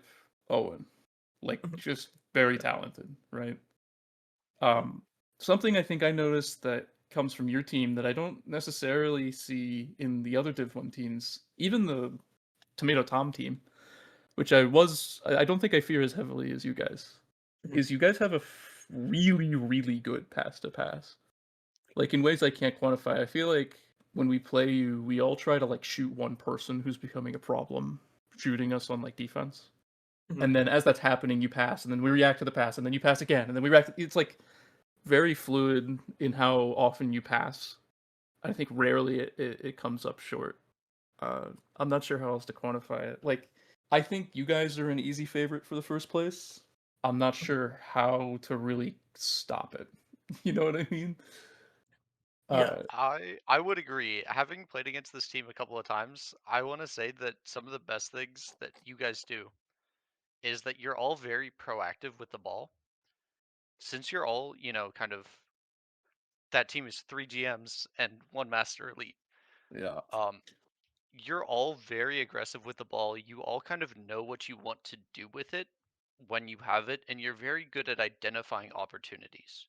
Owen, like just very talented, right? Something I think I noticed that comes from your team that I don't necessarily see in the other Div 1 teams, even the Tomato Tom team, which I don't think I fear as heavily as you guys, is you guys have a really, really good pass to pass. Like in ways I can't quantify. I feel like when we play you, we all try to like shoot one person who's becoming a problem, shooting us on like defense. And then as that's happening, you pass, and then we react to the pass, and then you pass again, and then we react. It's like very fluid in how often you pass. I think rarely it comes up short. I'm not sure how else to quantify it. Like, I think you guys are an easy favorite for the first place. I'm not sure how to really stop it. You know what I mean? Yeah. I would agree. Having played against this team a couple of times, I want to say that some of the best things that you guys do is that you're all very proactive with the ball. Since you're all, kind of that team is 3 GMs and 1 Master Elite. Yeah. You're all very aggressive with the ball. You all kind of know what you want to do with it when you have it, and you're very good at identifying opportunities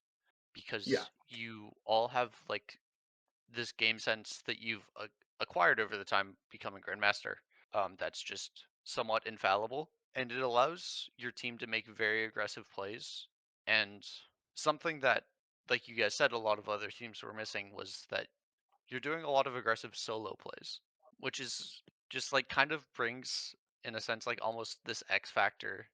because you all have like this game sense that you've acquired over the time becoming Grandmaster. That's just somewhat infallible, and it allows your team to make very aggressive plays. And something that, like you guys said, a lot of other teams were missing was that you're doing a lot of aggressive solo plays, which is just like kind of brings, in a sense, like almost this X factor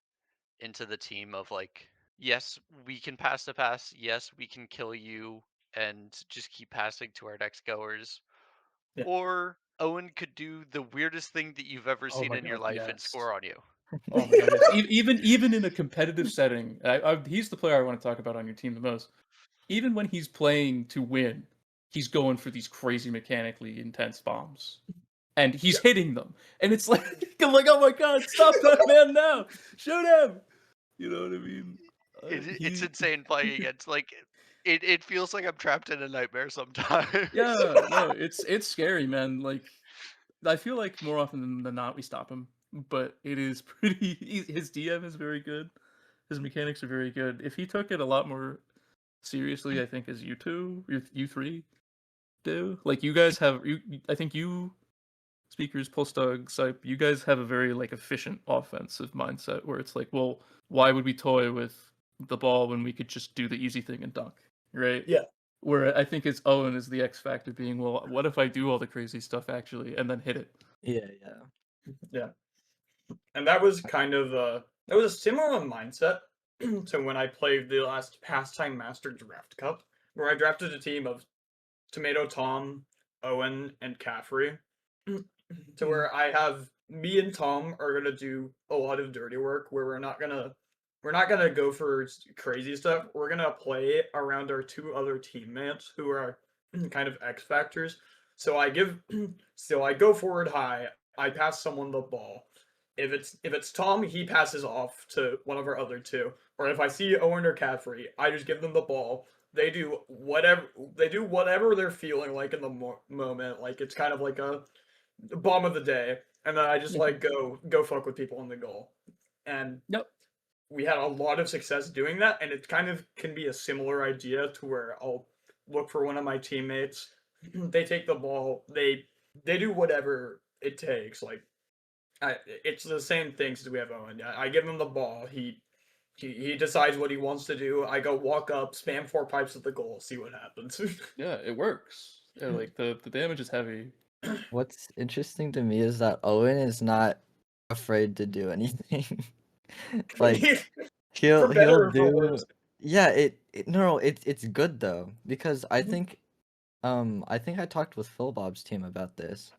into the team of like, yes, we can pass the pass. Yes, we can kill you and just keep passing to our next goers. Yeah. Or Owen could do the weirdest thing that you've ever Oh seen my in your God, life and yes. score on you. Oh my God, yes. Even in a competitive setting, he's the player I want to talk about on your team the most. Even when he's playing to win, he's going for these crazy mechanically intense bombs, and he's hitting them. And it's like I'm like, oh my God, stop that man now, shoot him. You know what I mean? It's insane playing against like it feels like I'm trapped in a nightmare sometimes. Yeah, no, it's scary, man. Like I feel like more often than not we stop him, but it is pretty. His DM is very good. His mechanics are very good. If he took it a lot more seriously, I think as you three do. Like you guys have I think you speakers, Pulse Sype, you guys have a very like efficient offensive mindset where it's like, well, why would we toy with the ball when we could just do the easy thing and dunk, right? Yeah. Where I think it's Owen is the X factor being, well, what if I do all the crazy stuff actually and then hit it? Yeah, Yeah. And that was kind of that was a similar mindset to when I played the last Pastime Master Draft Cup, where I drafted a team of Tomato Tom, Owen, and Caffrey. To where I have me and Tom are gonna do a lot of dirty work where we're not gonna go for crazy stuff. We're gonna play around our two other teammates who are kind of X factors. So I go forward high. I pass someone the ball. If it's Tom, he passes off to one of our other two. Or if I see Owen or Caffrey, I just give them the ball. They do whatever they're feeling like in the moment. Like it's kind of like a bomb of the day, and then I just like go fuck with people in the goal. And Yep. we had a lot of success doing that, and it kind of can be a similar idea to where I'll look for one of my teammates. They take the ball. They do whatever it takes. Like it's the same things as we have Owen. I give him the ball. He decides what he wants to do. I go walk up, spam 4 pipes at the goal, see what happens. Yeah, it works. Yeah, like the damage is heavy. What's interesting to me is that Owen is not afraid to do anything. Like For better he'll or for do worse. yeah, it's good though because I think I talked with Phil Bob's team about this,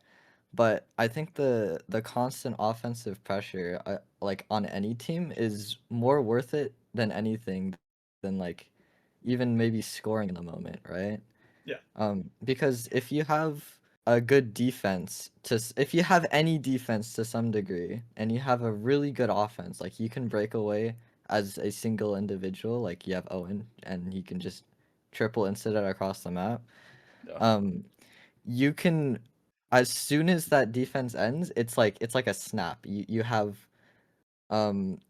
but I think the constant offensive pressure like on any team is more worth it than anything than like even maybe scoring in the moment, right? Yeah. Because if you have a good defense if you have any defense to some degree and you have a really good offense, like you can break away as a single individual, like you have Owen and he can just triple incident across the map. Yeah. You can as soon as that defense ends, it's like a snap. You have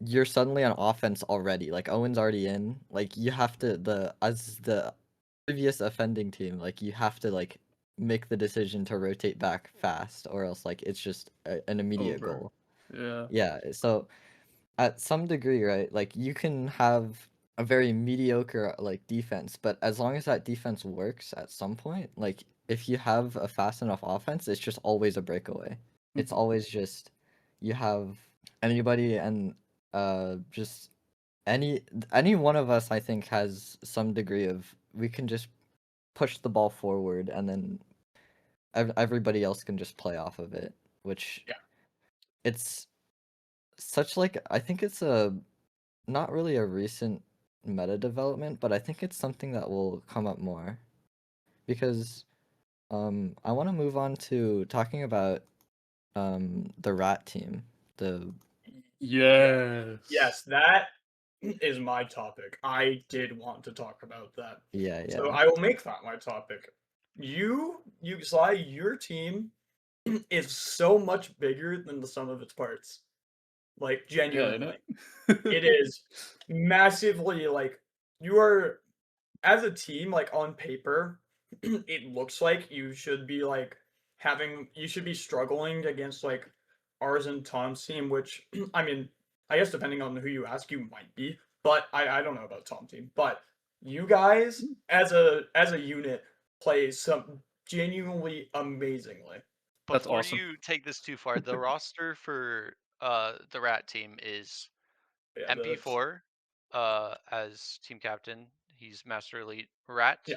you're suddenly on offense already. Like Owen's already in. Like you have to as the previous offending team, like you have to like make the decision to rotate back fast, or else like it's just an immediate Over. goal. Yeah. Yeah. So at some degree, right? Like you can have a very mediocre like defense, but as long as that defense works at some point, like if you have a fast enough offense, it's just always a breakaway. It's always just you have anybody and just any one of us, I think, has some degree of we can just push the ball forward and then everybody else can just play off of it, which Yeah. it's such like I think it's a not really a recent meta development, but I think it's something that will come up more because I want to move on to talking about the rat team. The Yes. Yes, that is my topic. I did want to talk about that. yeah. So I will make that my topic. You Sly, your team is so much bigger than the sum of its parts. Like Yeah, I genuinely. know. It is massively like you are as a team, like on paper, it looks like you should be like you should be struggling against like ours and Tom's team, which I mean, I guess depending on who you ask, you might be, but I don't know about Tom's team. But you guys as a unit play some genuinely amazingly. That's Before awesome. you take this too far, the roster for the Rat team is Yeah, MP4 as team captain. He's Master Elite. Rat Yeah.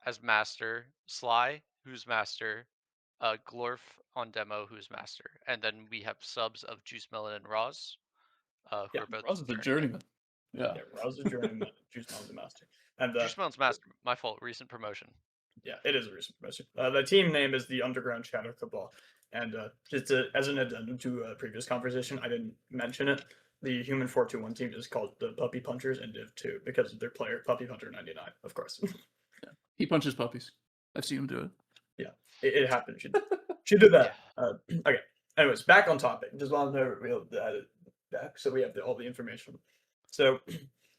as Master. Sly, who's Master. Glorf on demo, who's Master. And then we have subs of Juice Melon and Roz, who Yeah, are both Roz is the journeyman. journeyman. Yeah. yeah, Rouse the journeyman, Juice Melon's the master, and Juice Melon's Master. My fault. Recent promotion. yeah, it is a recent promotion. The team name is the Underground Shadow Cabal, and just as an addendum to a previous conversation, I didn't mention it, the Human 421 team is called the Puppy Punchers in Div 2 because of their player Puppy Puncher 99, of course. He punches puppies. I've seen him do it. It happened. She did that. Okay. Anyways, back on topic. Just want to know real that back so we have all the information. So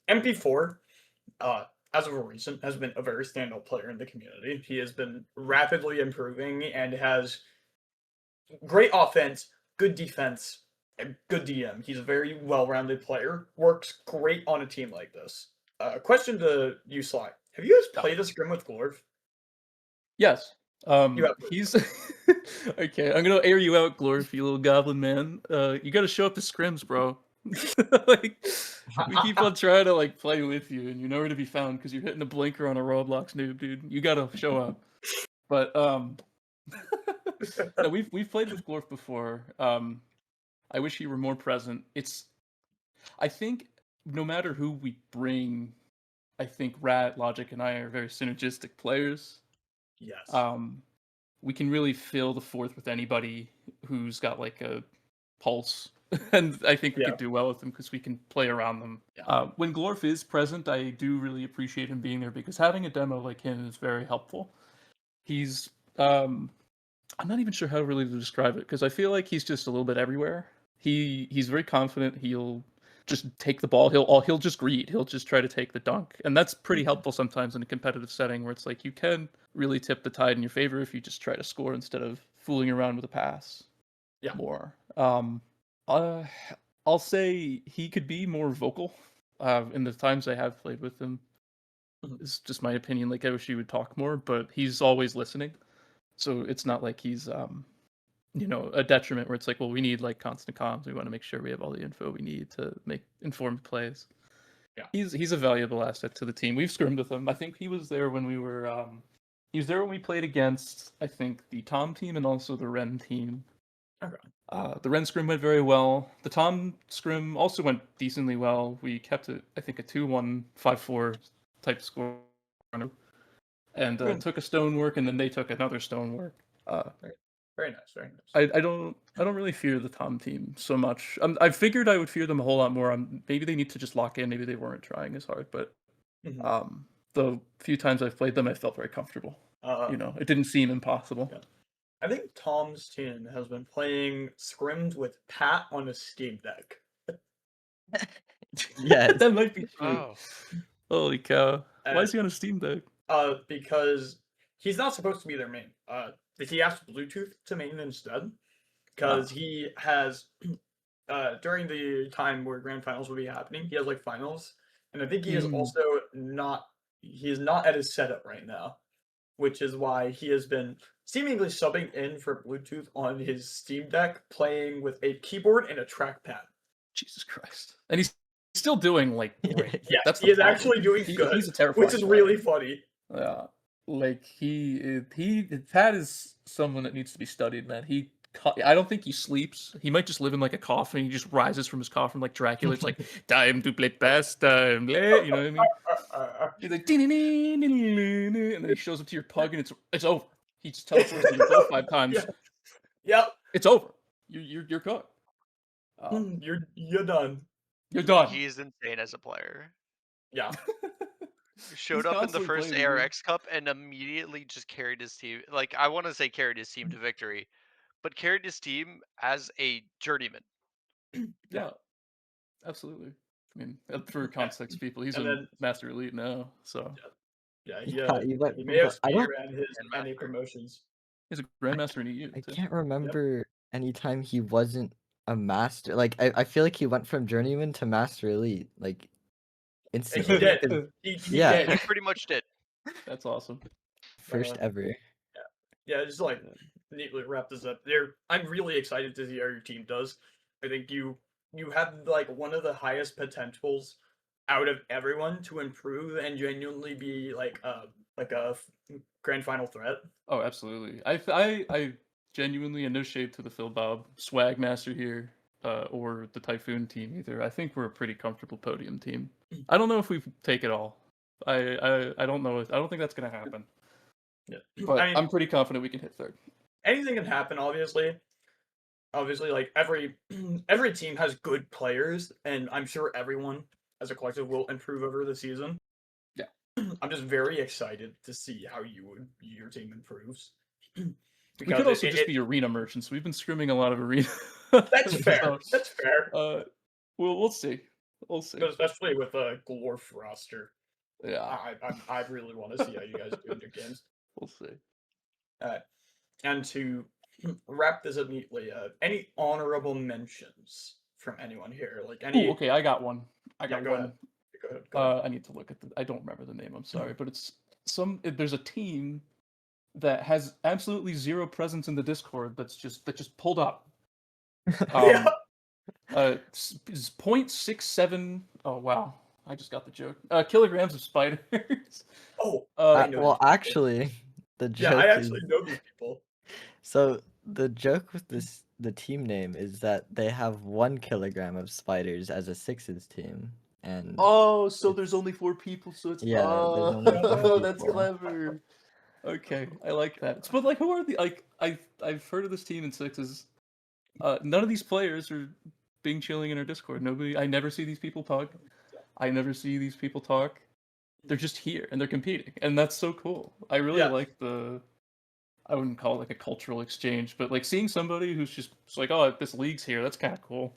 MP4, as of recent, has been a very standout player in the community. He has been rapidly improving and has great offense, good defense, and good DM. He's a very well-rounded player. Works great on a team like this. Question to you, Sly. Have you guys played a scrim with Glorv? Yes. You have- He's okay. I'm gonna air you out, Glorf, you little goblin man. You gotta show up to scrims, bro. Like, we keep on trying to like play with you, and you're nowhere to be found because you're hitting a blinker on a Roblox noob, dude. You gotta show up. But no, we've played with Glorf before. I wish he were more present. I think no matter who we bring, I think Rat, Logic, and I are very synergistic players. Yes. We can really fill the fourth with anybody who's got like a pulse, and I think we Yeah. could do well with them because we can play around them. Yeah. When Glorf is present, I do really appreciate him being there because having a demo like him is very helpful. He's I'm not even sure how really to describe it because I feel like he's just a little bit everywhere. He's very confident. He'll just take the ball. He'll just read. He'll just try to take the dunk, and that's pretty helpful sometimes in a competitive setting where it's like you can really tip the tide in your favor if you just try to score instead of fooling around with a pass. Yeah. More. I'll say he could be more vocal. In the times I have played with him, it's just my opinion. Like I wish he would talk more, but he's always listening. So it's not like he's a detriment where it's like, well, we need like constant comms. We want to make sure we have all the info we need to make informed plays. Yeah. He's a valuable asset to the team. We've scrimmed with him. I think he was there when we were he was there when we played against, I think, the Tom team and also the Ren team. Okay. The Ren scrim went very well. The Tom scrim also went decently well. We kept it, I think, a 2-1, 5-4 type score. And took a stonework, and then they took another stonework. Very nice. Very nice. I don't really fear the Tom team so much. I figured I would fear them a whole lot more. Maybe they need to just lock in. Maybe they weren't trying as hard, but Mhm. the few times I've played them, I felt very comfortable. It didn't seem impossible. Yeah. I think Tom's team has been playing scrims with Pat on a Steam Deck. Yes. That might be true. Oh, Holy cow! Why Uh, is he on a Steam Deck? Because he's not supposed to be their main. He asked Bluetooth to main instead, because he has during the time where grand finals will be happening, he has like finals, and I think he is also not at his setup right now, which is why he has been seemingly subbing in for Bluetooth on his Steam Deck, playing with a keyboard and a trackpad. Jesus Christ! And he's still doing like great. Yeah, That's he the is problem. actually doing good, He's a terrifying which is player. really funny. Yeah, like Pat is someone that needs to be studied, man. I don't think he sleeps. He might just live in like a coffin. He just rises from his coffin like Dracula. It's like time to play pastime. You know what I mean? He's like, and then he shows up to your pug, and it's over. He just teleports to your boat 5 times. Yeah. Yep, It's over. You're cooked. you're done. You're done. he's insane as a player. Yeah. Showed He's up in the constantly first playing with you. ARX Cup and immediately just carried his team. Like, I want to say carried his team to victory, but carried his team as a journeyman. Yeah, absolutely. I mean, for context, people, he's And a then- Master Elite now, so Yeah, Yeah, he you went may have I don't- spearran his And many master. promotions. he's a Grandmaster in EU. I too. can't remember any time he wasn't a master. Like I feel like he went from journeyman to master elite, like And instantly. he did. 'cause He Yeah. did. He pretty much did. That's awesome. First ever. Yeah, just like neatly wrap this up. There, I'm really excited to see how your team does. I think you have like one of the highest potentials out of everyone to improve and genuinely be like a grand final threat. Oh, absolutely. I genuinely, and no shade to the Phil Bob swag master here, or the Typhoon team either. I think we're a pretty comfortable podium team. I don't know if we take it all. I don't know. I don't think that's gonna happen. Yeah. But I mean, I'm pretty confident we can hit third. anything can happen, obviously. obviously, like every every team has good players, and I'm sure everyone as a collective will improve over the season. Yeah. I'm just very excited to see how your team improves. We Because could also just it be arena merchants. We've been scrimming a lot of arena. that's fair. So, That's fair. we'll see. We'll see. But especially with a Glorf roster, Yeah, I really want to see how you guys do in your games. we'll see. And to wrap this up neatly, any honorable mentions from anyone here? Like any? Oh, okay. I got one. I Yeah, got go one. ahead. Go ahead. Go ahead. I need to look at the. I don't remember the name. I'm sorry, but it's there's a team that has absolutely zero presence in the Discord. That just pulled up. Yeah. It's 0.67. Oh wow, I just got the joke. Kilograms of spiders. Oh, I know well, these people. actually, the joke Yeah, I is actually know these people. so the joke with the team name is that they have 1 kilogram of spiders as a sixes team, and Oh, so there's only 4 people, so it's yeah, there's only 4 that's people. clever. Okay, I like that. But like, who are the like? I've heard of this team in sixes. None of these players are being chilling in our Discord. Nobody. I never see these people talk. I never see these people talk. They're just here and they're competing, and that's so cool. I really Yeah. like the. I wouldn't call it like a cultural exchange, but like seeing somebody who's just it's like, oh, this league's here. That's kind of cool.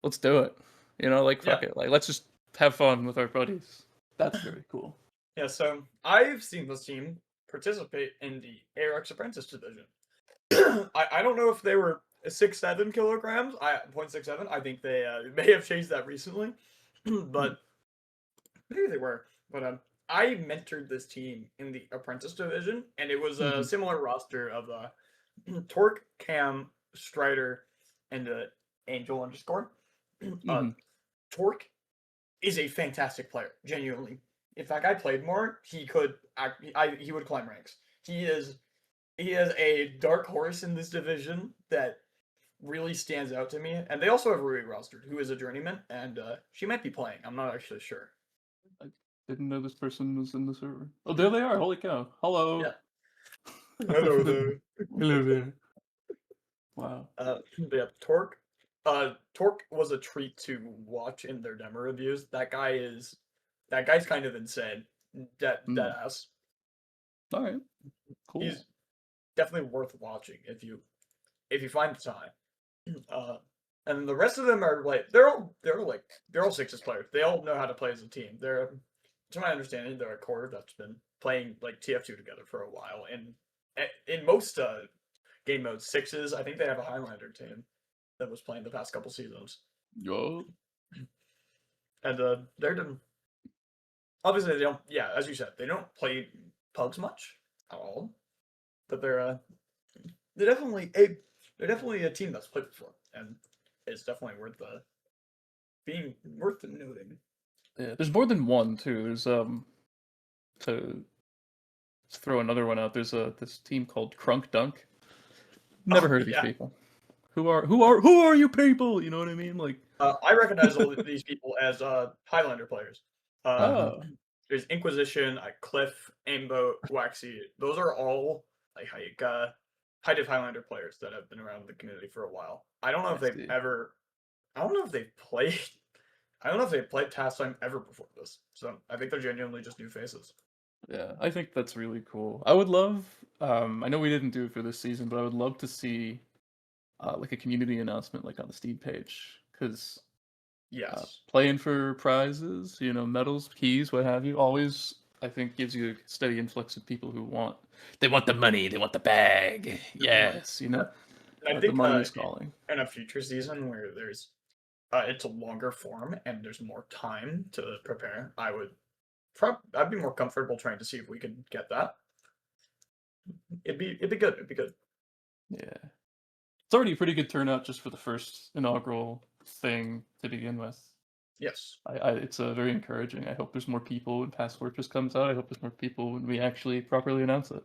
Let's do it. You know, like fuck Yeah. it. Like let's just have fun with our buddies. That's very cool. Yeah, so I've seen this team participate in the ARX Apprentice division. I don't know if they were 6-7 kilograms. 0.67. I think they may have changed that recently, but maybe they were. But I mentored this team in the Apprentice division, and it was a Mhm. similar roster of Torque, Cam, Strider, and Angel underscore. Mhm. Torque is a fantastic player, genuinely. If that guy played more, he could he would climb ranks. He is a dark horse in this division that really stands out to me. And they also have Rui rostered, who is a journeyman, and she might be playing. I'm not actually sure. Didn't know this person was in the server. Oh, there they are. Holy cow. Hello. Yeah. Hello there. Hello there. Wow. But yeah, Torque. Torque was a treat to watch in their demo reviews. That guy's kind of insane. Dead ass. All right. Cool. He's definitely worth watching if you find the time. And the rest of them are like they're all sixes players. They all know how to play as a team. They're, to my understanding, they're a core that's been playing like TF2 together for a while. And in most game modes, sixes, I think they have a Highlander team that was playing the past couple seasons. Yo. And they're done. Obviously they don't. Yeah, as you said, they don't play pugs much at all. But they're definitely a team that's played before, and it's definitely worth noting. Yeah, there's more than one too. There's to throw another one out. There's this team called Crunk Dunk. Never heard of these yeah. people. Who are you people? You know what I mean? Like I recognize all of these people as Highlander players. oh, There's Inquisition, Cliff, Aimbo, Waxy. Those are all like high div Highlander players that have been around the community for a while. I don't know if they've see. ever. I don't know if they've played. I don't know if they've played Pastime ever before this. So I think they're genuinely just new faces. yeah, I think that's really cool. I would love. I know we didn't do it for this season, but I would love to see like a community announcement like on the Steam page because Yes. playing for prizes, you know, medals, keys, what have you, always I think gives you a steady influx of people who want the money, they want the bag. Yes, you know, And I the think money is calling. in a future season where there's it's a longer form and there's more time to prepare, I'd be more comfortable trying to see if we could get that. It'd be good. It'd be good. Yeah, it's already a pretty good turnout just for the first inaugural thing to begin with. Yes. It's very encouraging. I hope there's more people when Past Fortress comes out. I hope there's more people when we actually properly announce it.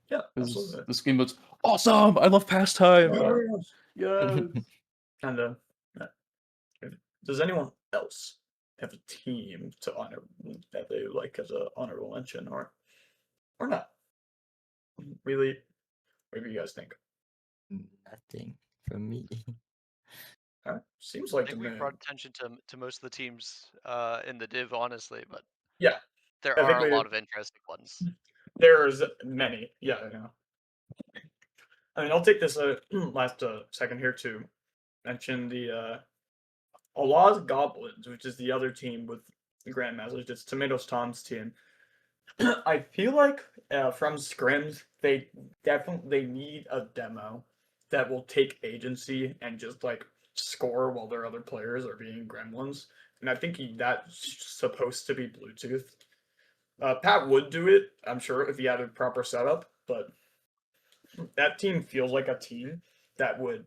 Yeah. Because Absolutely. this game was awesome. I love Pastime. Yes. And does anyone else have a team to honor that they like as a honorable mention or not? Really, what do you guys think? Nothing from me. Seems I like think to we've me. brought attention to most of the teams in the div, honestly, but Yeah, there I are think a we lot of interesting ones. there's many. Yeah, I know. I mean, I'll take this last second here to mention the Allah's Goblins, which is the other team with the Grandmasters. It's Tomatoes Tom's team. I feel like from scrims they definitely need a demo that will take agency and just like score while their other players are being gremlins. And I think that's supposed to be Bluetooth. Pat would do it, I'm sure, if he had a proper setup, but that team feels like a team that would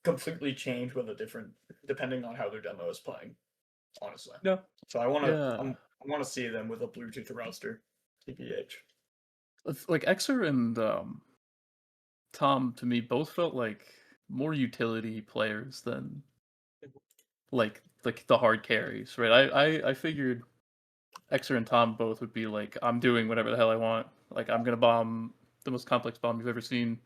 completely change with a different, depending on how their demo is playing. Honestly, Yeah. so I want to, Yeah. I want to see them with a Bluetooth roster, TPH. Like Exer and Tom to me both felt like more utility players than like the hard carries, right? I figured Exer and Tom both would be like, I'm doing whatever the hell I want. Like I'm gonna bomb the most complex bomb you've ever seen.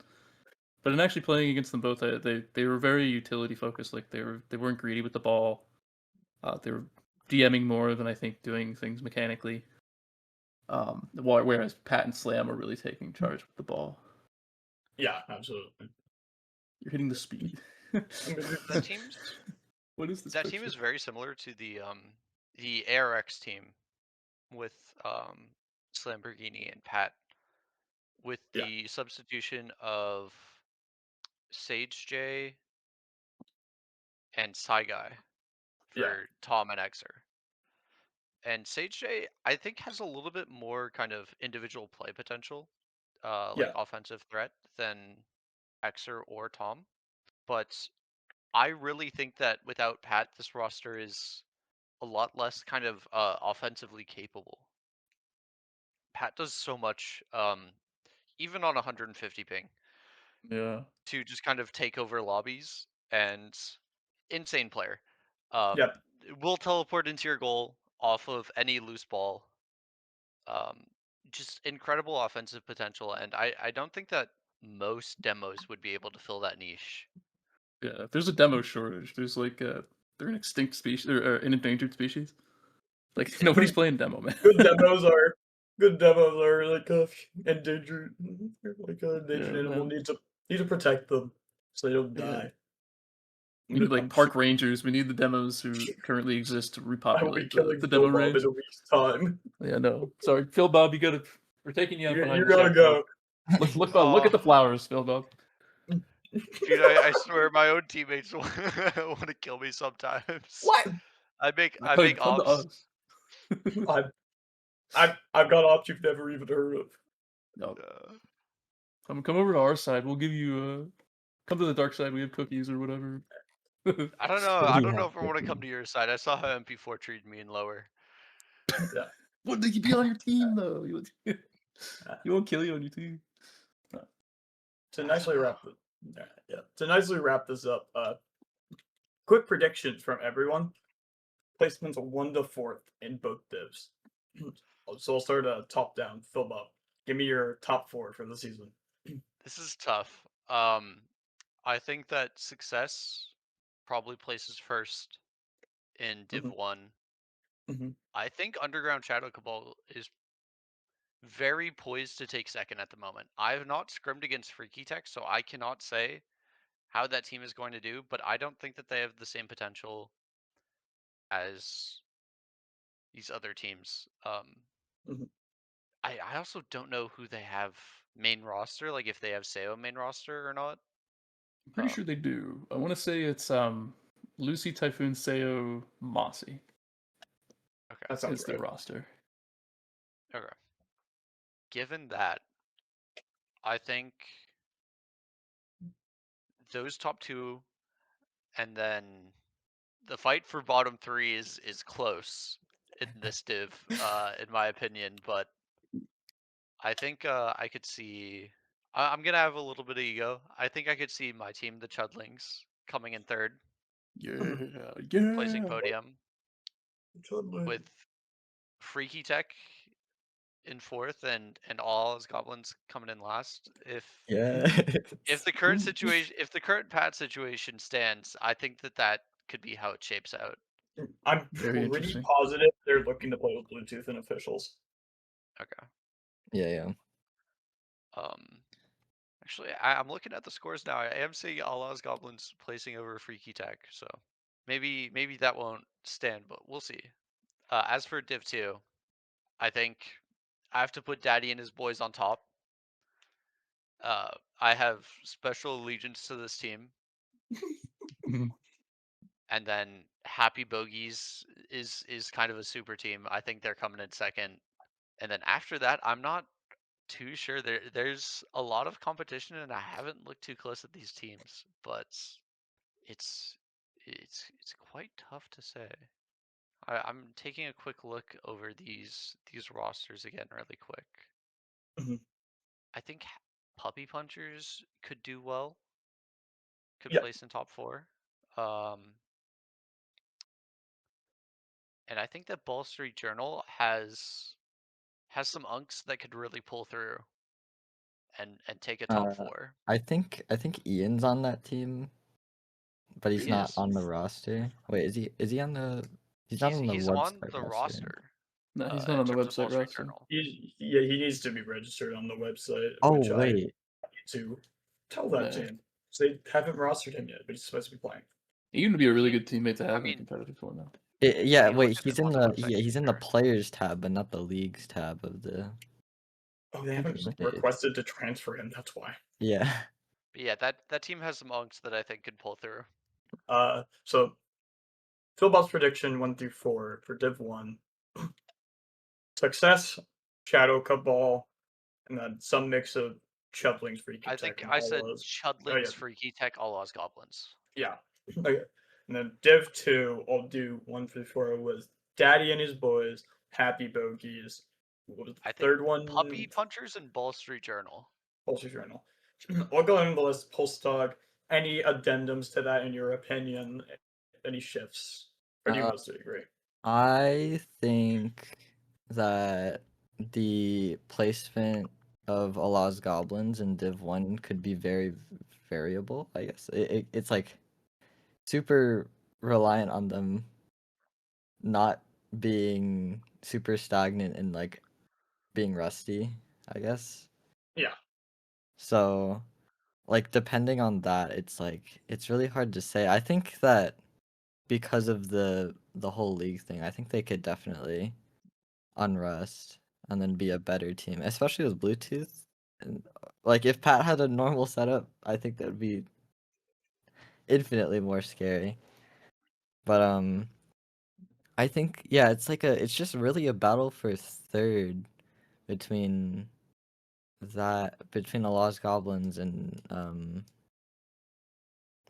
But in actually playing against them both, they were very utility focused. Like they weren't greedy with the ball. They were DMing more than I think doing things mechanically. Whereas Pat and Slam are really taking charge with the ball. Yeah, absolutely. You're hitting the speed. That team's What is this? that team is very similar to the ARX team with Slamborghini and Pat, with Yeah. the substitution of Sage J and Psy Guy for Yeah. Tom and Exer. And Sage J, I think, has a little bit more kind of individual play potential, like Yeah. offensive threat than Exer or Tom. But I really think that without Pat, this roster is a lot less kind of offensively capable. Pat does so much, even on 150 ping, Yeah. to just kind of take over lobbies, and insane player. Yep. Will teleport into your goal off of any loose ball. Um, just incredible offensive potential, and I don't think that most demos would be able to fill that niche. Yeah. There's a demo shortage. There's like they're an extinct species or an endangered species. Like nobody's playing demo, man. Good demos are like endangered, like an endangered Yeah, animal. man. Need to protect them so they don't Yeah. die. We need like I'm park rangers. We need the demos who currently exist to I will be repopulate killing the demo Phil Bob range. in a week's time. Yeah, no. Sorry, Phil Bob, you gotta. We're taking you out behind You the gotta shack, go. Bob. Look at the flowers, Phil Bob. Dude, I swear my own teammates want to kill me sometimes. What? I make Come to ops. us. I've got ops you've never even heard of. No. Come over to our side. We'll give you come to the dark side. We have cookies or whatever. I don't know. What I do you don't know have if I want to with come you? to your side. I saw how MP4 treated me in lower. Yeah. What did you be on your team though? You won't kill you on your team. To nicely wrap it, yeah. To nicely wrap this up, quick predictions from everyone. Placements 1 to 4th in both divs. So I'll start top down. Phil Bob, give me your top 4 for the season. This is tough. I think that success probably places first in Div Mhm. 1. Mhm. I think Underground Shadow Cabal is very poised to take second at the moment. I have not scrimmed against Freaky Tech, so I cannot say how that team is going to do, but I don't think that they have the same potential as these other teams. Mhm. I also don't know who they have main roster, like if they have Seo main roster or not. I'm pretty sure they do. I want to say it's Lucy, Typhoon, Seo, Mossy Okay. That sounds is their right. roster. Okay. Given that, I think those top two, and then the fight for bottom three is close in this div, in my opinion. But I think I could see. I'm gonna have a little bit of ego. I think I could see my team, the Chudlings, coming in third, Yeah, placing yeah. podium, with Chudley. Freaky Tech in fourth and all as goblins coming in last. Yeah. If the current situation, if the current Pat situation stands, I think that could be how it shapes out. I'm Very pretty interesting. positive they're looking to play with Bluetooth and officials. Okay. Yeah. Actually, I'm looking at the scores now. I am seeing Allah's goblins placing over Freaky Tech, so maybe that won't stand, but we'll see. As for Div 2, I think I have to put Daddy and his boys on top. I have special allegiance to this team, Mhm. and then Happy Bogies is kind of a super team. I think they're coming in second, and then after that, I'm not too sure. There's a lot of competition, and I haven't looked too close at these teams, but it's it's quite tough to say. I'm taking a quick look over these rosters again really quick. Mhm. I think Puppy Punchers could do well. Could Yeah. place in top 4. And I think that Ball Street Journal has some unks that could really pull through and take a top 4. I think Ian's on that team, but he's He not is. on the roster. Wait, is he on the? He's not on the He's on website the roster. roster. No, he's not In on the terms of Ball website Street roster. Journal. He needs to be registered on the website, Oh which I wait, need to tell that No. to him. So they haven't rostered him yet, but he's supposed to be playing. Ian would be a really He- good teammate to have in a mean- competitive format. yeah. I mean, look Wait, at he's him in on the the website, to he's be in the fair. players tab, but not the leagues tab of the. Oh, they haven't Interesting. requested to transfer him. That's why. Yeah. But yeah, that team has some unks that I think could pull through. So Philbot's prediction 1 through 4 for Div 1. Success, Shadow Cabal, and then some mix of Chudlings, Freaky I Tech, think and I said Allah's. Chudlings, yeah. Freaky Tech, Allah's Goblins. Yeah. Okay. And then Div 2, I'll do 1 through 4 was Daddy and his boys, Happy Bogies. What was the I think third one? Puppy Punchers and Ball Street Journal. Pulse Journal. I'll go on the list. Pulse Dog. Any addendums to that in your opinion? Any shifts? Or do you mostly agree? I think that the placement of Allah's goblins in Div 1 could be very variable, I guess. It's like super reliant on them not being super stagnant and like being rusty, I guess. Yeah. So like depending on that, it's really hard to say. I think that because of the whole league thing, I think they could definitely unrust and then be a better team, especially with Bluetooth. And like if Pat had a normal setup, I think that would be infinitely more scary. But I think yeah, it's just really a battle for third between between the Lost Goblins and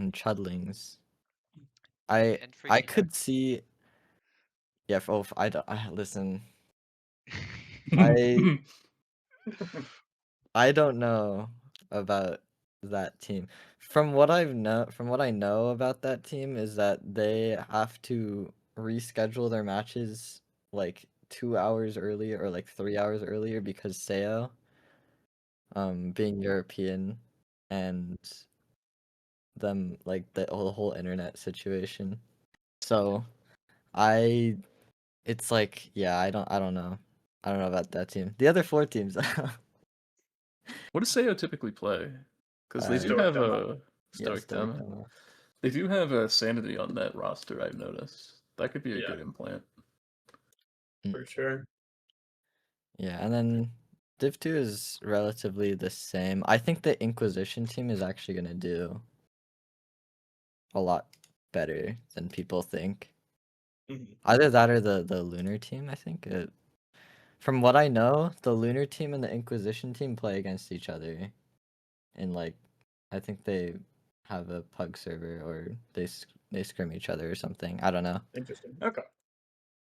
Chudlings. And I Freaky could Tech. see I don't listen. I don't know about that team. From what I know about that team is that they have to reschedule their matches like 2 hours earlier or like 3 hours earlier because Seo being European and them like the whole internet situation. So it's like yeah, I don't know. I don't know about that team. The other 4 teams What does Seo typically play? Because they do Stoic have Demo. a Stoic Demo. Demo. They do have a Sanity on that roster, I've noticed. That could be a Yeah. good implant. For sure. Yeah, and then Div 2 is relatively the same. I think the Inquisition team is actually going to do a lot better than people think. Mhm. Either that or the Lunar team, I think. From what I know, the Lunar team and the Inquisition team play against each other. And like I think they have a pug server or they scrim each other or something. I don't know. Interesting. Okay.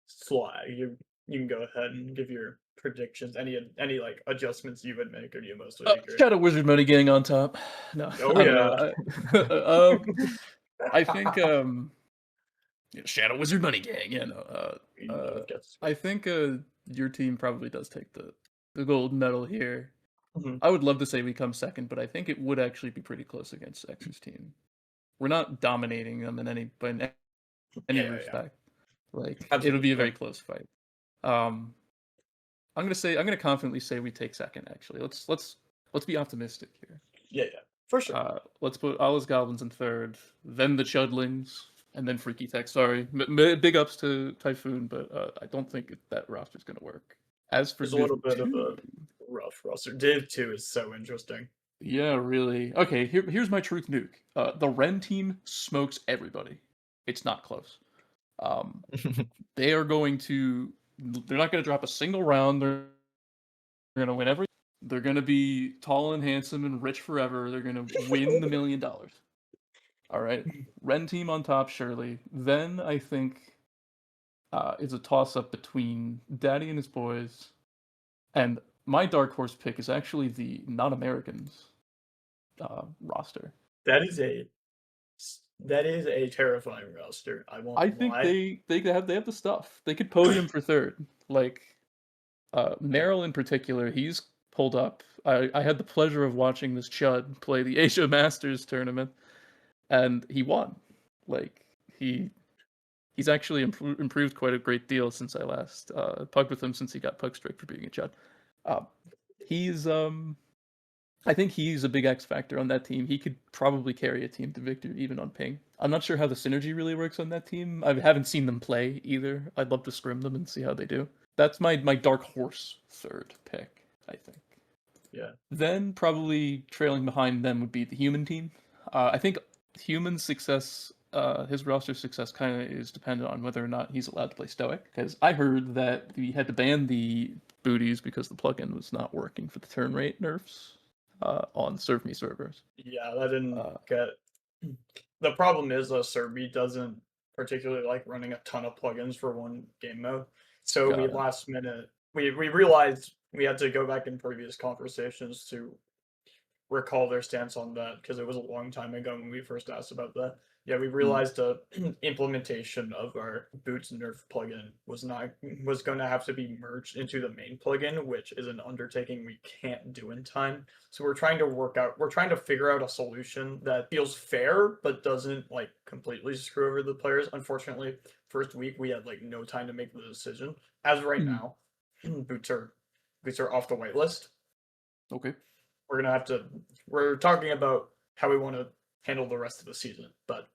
Sly, you can go ahead and give your predictions. Any like adjustments you would make, or do you mostly agree? Shadow Wizard Money Gang on top. No. Oh, I don't know. I think Shadow Wizard Money Gang. Yeah, no. I think your team probably does take the the gold medal here. Mhm. I would love to say we come second, but I think it would actually be pretty close against X's team. We're not dominating them in any Yeah. respect. Like it'll Absolutely. be a very close fight. I'm gonna confidently say we take second. Actually, let's be optimistic here. Yeah. For sure. Let's put Allah's Goblins in third, then the Chudlings, and then Freaky Tech. Sorry, big ups to Typhoon, but I don't think that roster's gonna work. As for There's a little Div bit of 2, a rough roster. Div 2 is so interesting. yeah, really. Okay, here's my truth nuke. The Ren team smokes everybody. It's not close. They are going to. They're not going to drop a single round. They're going to win every. They're going to be tall and handsome and rich forever. They're going to win the $1 million. All right, Ren team on top, surely. Then I think it's a toss up between Daddy and his boys, and my dark horse pick is actually the non-Americans roster. That is a terrifying roster. I won't I think lie. they have the stuff. They could podium for third. Like Merrill in particular, he's pulled up. I had the pleasure of watching this chud play the Asia Masters tournament, and he won. Like he's actually improved quite a great deal since I last pugged with him, since he got pug strict for being a chud. He's I think he's a big X factor on that team. He could probably carry a team to victory even on ping. I'm not sure how the synergy really works on that team. I haven't seen them play either. I'd love to scrim them and see how they do. That's my dark horse third pick, I think. Yeah. Then probably trailing behind them would be the human team. I think human's success, his roster success, kind of is dependent on whether or not he's allowed to play Stoic. Because I heard that we had to ban the booties because the plugin was not working for the turn rate nerfs on ServeMe servers. Yeah, that didn't get. The problem is, ServeMe doesn't particularly like running a ton of plugins for one game mode. So Got we it. last minute we realized we had to go back in previous conversations to recall their stance on that, because it was a long time ago when we first asked about that. Yeah, we realized the implementation of our Boots Nerf plugin was going to have to be merged into the main plugin, which is an undertaking we can't do in time. So we're trying to figure out a solution that feels fair but doesn't like completely screw over the players. Unfortunately, first week we had like no time to make the decision. As of right now, boots are off the whitelist. Okay. We're talking about how we want to handle the rest of the season, but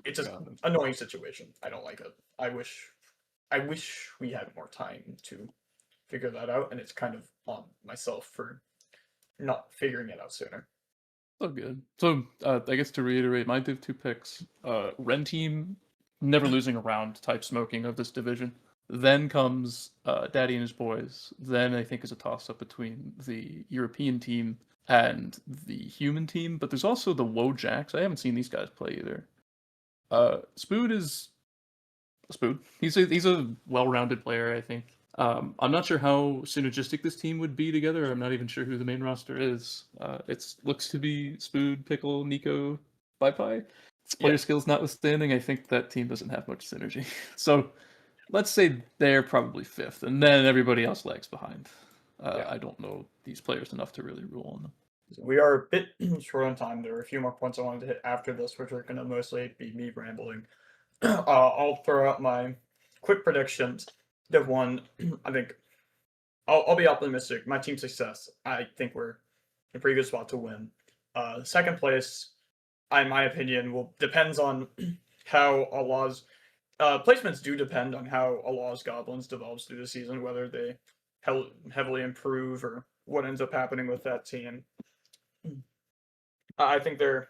it's an annoying situation. I don't like it. I wish we had more time to figure that out, and it's kind of on myself for not figuring it out sooner. So good. So I guess to reiterate, my Div 2 picks, Ren team, never losing a round type smoking of this division. Then comes Daddy and his boys. Then I think is a toss up between the European team and the human team. But there's also the Wojacks. I haven't seen these guys play either. Spood is Spood. He's a well-rounded player, I think. I'm not sure how synergistic this team would be together. I'm not even sure who the main roster is. It looks to be Spood, Pickle, Nico, Bai. Player skills notwithstanding, I think that team doesn't have much synergy. So let's say they're probably fifth, and then everybody else lags behind. I don't know these players enough to really rule on them. We are a bit short on time. There are a few more points I wanted to hit after this, which are going to mostly be me rambling. I'll throw out my quick predictions. Div 1, I think I'll be optimistic. My team success, I think we're in a pretty good spot to win. Second place, in my opinion, depends on how Allah's placements do depend on how Allah's Goblins develops through the season, whether they heavily improve or what ends up happening with that team. I think they're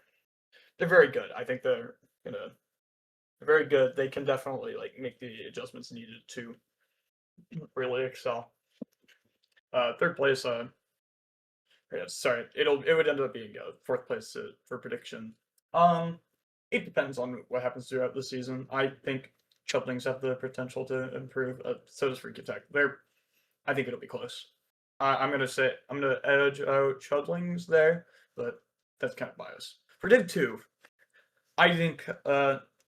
very good. I think they're very good. They can definitely like make the adjustments needed to really excel. Third place, sorry, it would end up being fourth place for prediction. It depends on what happens throughout the season. I think Chudlings have the potential to improve. So does Freaky Tech. I think it'll be close. I'm gonna edge out Chudlings there, but that's kind of biased. For Div 2, I think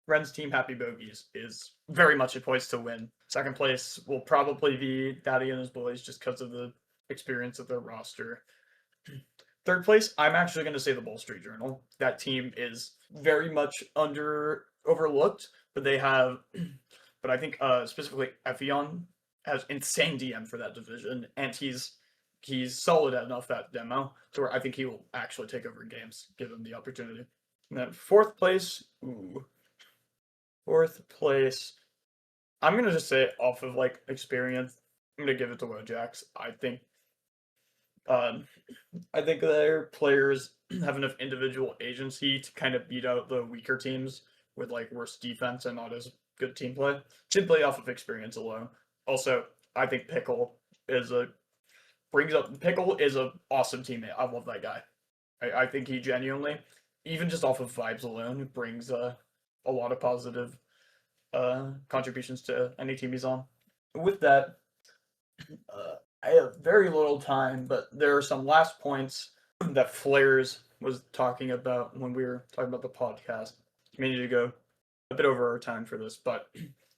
Ren's team Happy Bogies is very much a poised to win. Second place will probably be Daddy and his boys, just because of the experience of their roster. Third place, I'm actually going to say the Wall Street Journal. That team is very much overlooked, but they have, but I think specifically Effion has insane DM for that division, and he's solid enough at demo to where I think he will actually take over games given the opportunity. And then fourth place, I'm gonna just say off of like experience, I'm gonna give it to Wojaks. I think their players have enough individual agency to kind of beat out the weaker teams with like worse defense and not as good team play, simply off of experience alone. Also, I think Pickle is an awesome teammate. I love that guy. I think he genuinely, even just off of vibes alone, brings a lot of positive contributions to any team he's on. With that, I have very little time, but there are some last points that Flares was talking about when we were talking about the podcast. We needed to go a bit over our time for this, but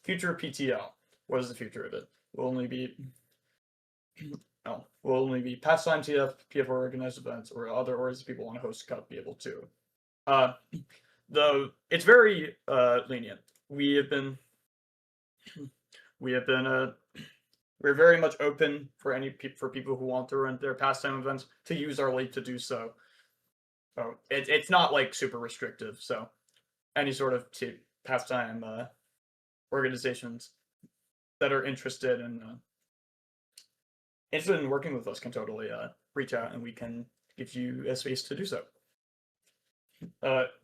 future of PTL. What is the future of it? Will only be pastime TF, PF organized events, or other orgs people want to host cup be able to. It's very lenient. We're very much open for for people who want to run their pastime events to use our league to do so. So it's not like super restrictive. So any sort of pastime organizations that are interested in working with us can totally reach out, and we can give you a space to do so.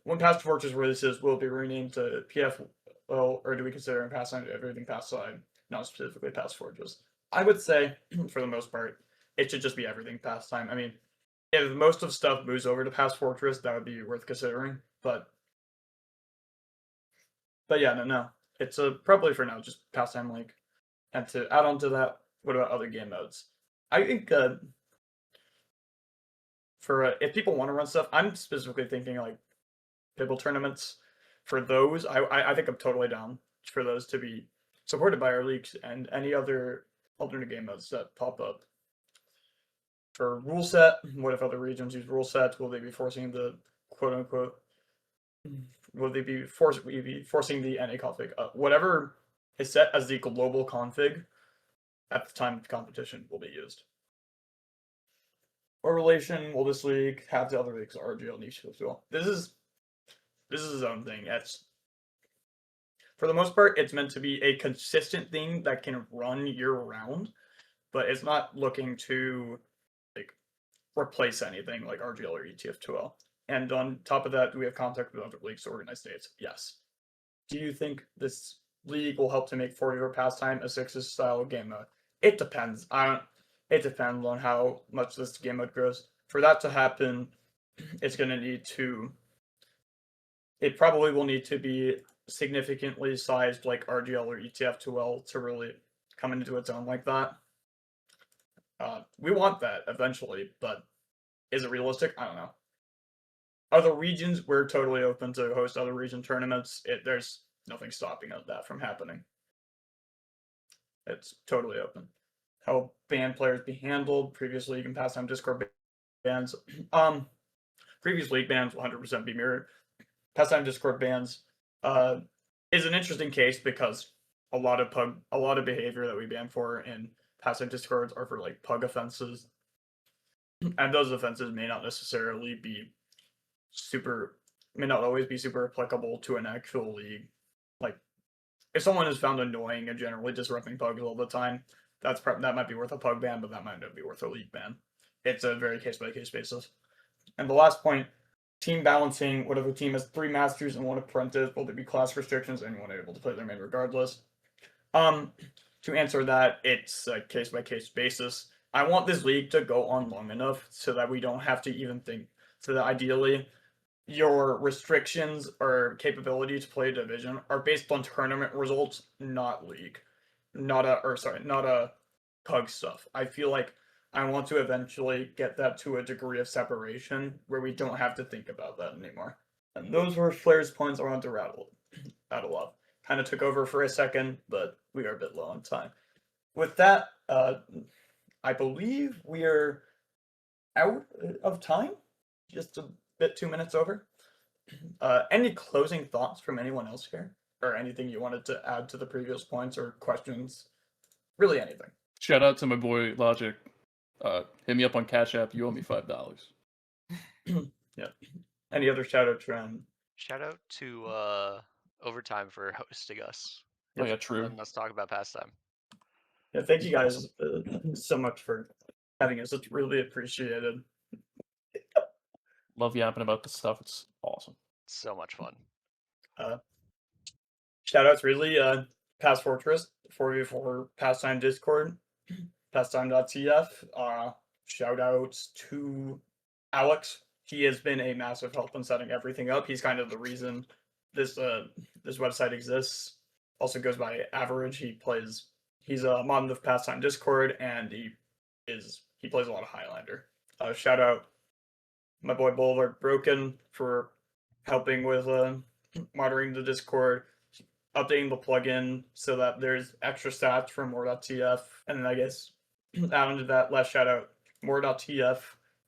When Past Fortress releases, will it be renamed to PF? Or do we consider pastime everything pastime, not specifically Past Fortress? I would say, for the most part, it should just be everything pastime. I mean, if most of stuff moves over to Past Fortress, that would be worth considering. But yeah, no. It's probably for now just pastime League. And to add on to that, what about other game modes? I think for if people want to run stuff, I'm specifically thinking like Pibble tournaments. For those, I think I'm totally down for those to be supported by our leagues and any other alternate game modes that pop up. For rule set, what if other regions use rule sets? Will they be forcing the quote unquote? Will they be forcing the NA config? Whatever is set as the global config at the time of competition will be used. What relation will this league have to other leagues, RGL niche as well? This is its own thing. For the most part, it's meant to be a consistent thing that can run year round, but it's not looking to like replace anything like RGL or ETF2L. And on top of that, do we have contact with other leagues to organize states? Yes. Do you think this league will help to make 4v4 pastime a Sixes style game mode? It depends. It depends on how much this game mode grows. For that to happen, it's going to need to. It probably will need to be significantly sized like RGL or ETF2L to really come into its own like that. We want that eventually, but is it realistic? I don't know. Other regions, we're totally open to host other region tournaments. There's nothing stopping that from happening. It's totally open. How ban players be handled. Previous league and pastime Discord bans. Previous league bans will 100% be mirrored. Pastime Discord bans is an interesting case because a lot of behavior that we ban for in pastime Discords are for like pug offenses, and those offenses may not always be super applicable to an actual league. Like if someone is found annoying and generally disrupting pugs all the time, that might be worth a pug ban, but that might not be worth a league ban. It's a very case by case basis. And the last point. Team balancing, what if a team has 3 masters and 1 apprentice? Will there be class restrictions? Anyone able to play their main regardless? To answer that, it's a case-by-case basis. I want this league to go on long enough so that we don't have to even think. So that ideally, your restrictions or capability to play a division are based on tournament results, not league. Not a pug stuff. I feel like I want to eventually get that to a degree of separation where we don't have to think about that anymore. And those were Flair's points around to rattle up. Kind of took over for a second, but we are a bit low on time. With that, I believe we're out of time, just a bit 2 minutes over. Any closing thoughts from anyone else here, or anything you wanted to add to the previous points or questions? Really, anything. Shout out to my boy Logic. Hit me up on Cash App. You owe me $5. Yeah. Any other shout out trend? Shout out to Overtime for hosting us. Oh yeah, true. Letting us talk about pastime. Yeah, thank you guys so much for having us. It's really appreciated. Love yapping about this stuff. It's awesome. So much fun. Shout outs really, Past Fortress, 4v4 Pastime Discord, pastime.tf. Shout outs to Alex. He has been a massive help in setting everything up. He's kind of the reason this website exists. Also goes by Average. He's a mod of Pastime Discord, and he plays a lot of Highlander. Shout out my boy Boulevard Broken for helping with monitoring the Discord, updating the plugin so that there's extra stats for more.tf, and then I guess add on to that, last shout out more.tf.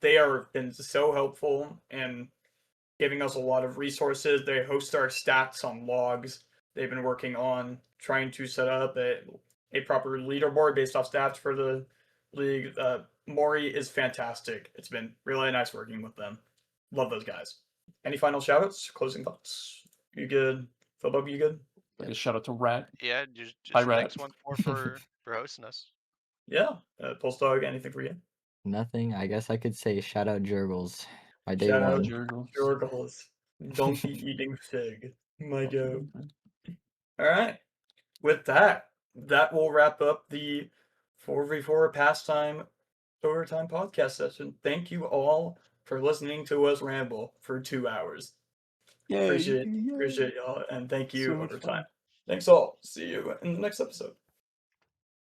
They are been so helpful in giving us a lot of resources. They host our stats on logs. They've been working on trying to set up a proper leaderboard based off stats for the league. Maury is fantastic. It's been really nice working with them. Love those guys. Any final shout outs? Closing thoughts? You good? Philip, you good? I guess shout out to Rat. Yeah, just Hi, Rat. thanks once more for hosting us. Yeah. Pulse Dog, anything for you? Nothing. I guess I could say shout out Jurgles. My day Shout one. out Jurgles. Jorgles. Donkey eating fig. My goat. All right. With that will wrap up the 4v4 Pastime Overtime podcast session. Thank you all for listening to us ramble for 2 hours. Yay, Appreciate yay. y'all, and thank you So much Overtime. fun. Thanks all. See you in the next episode.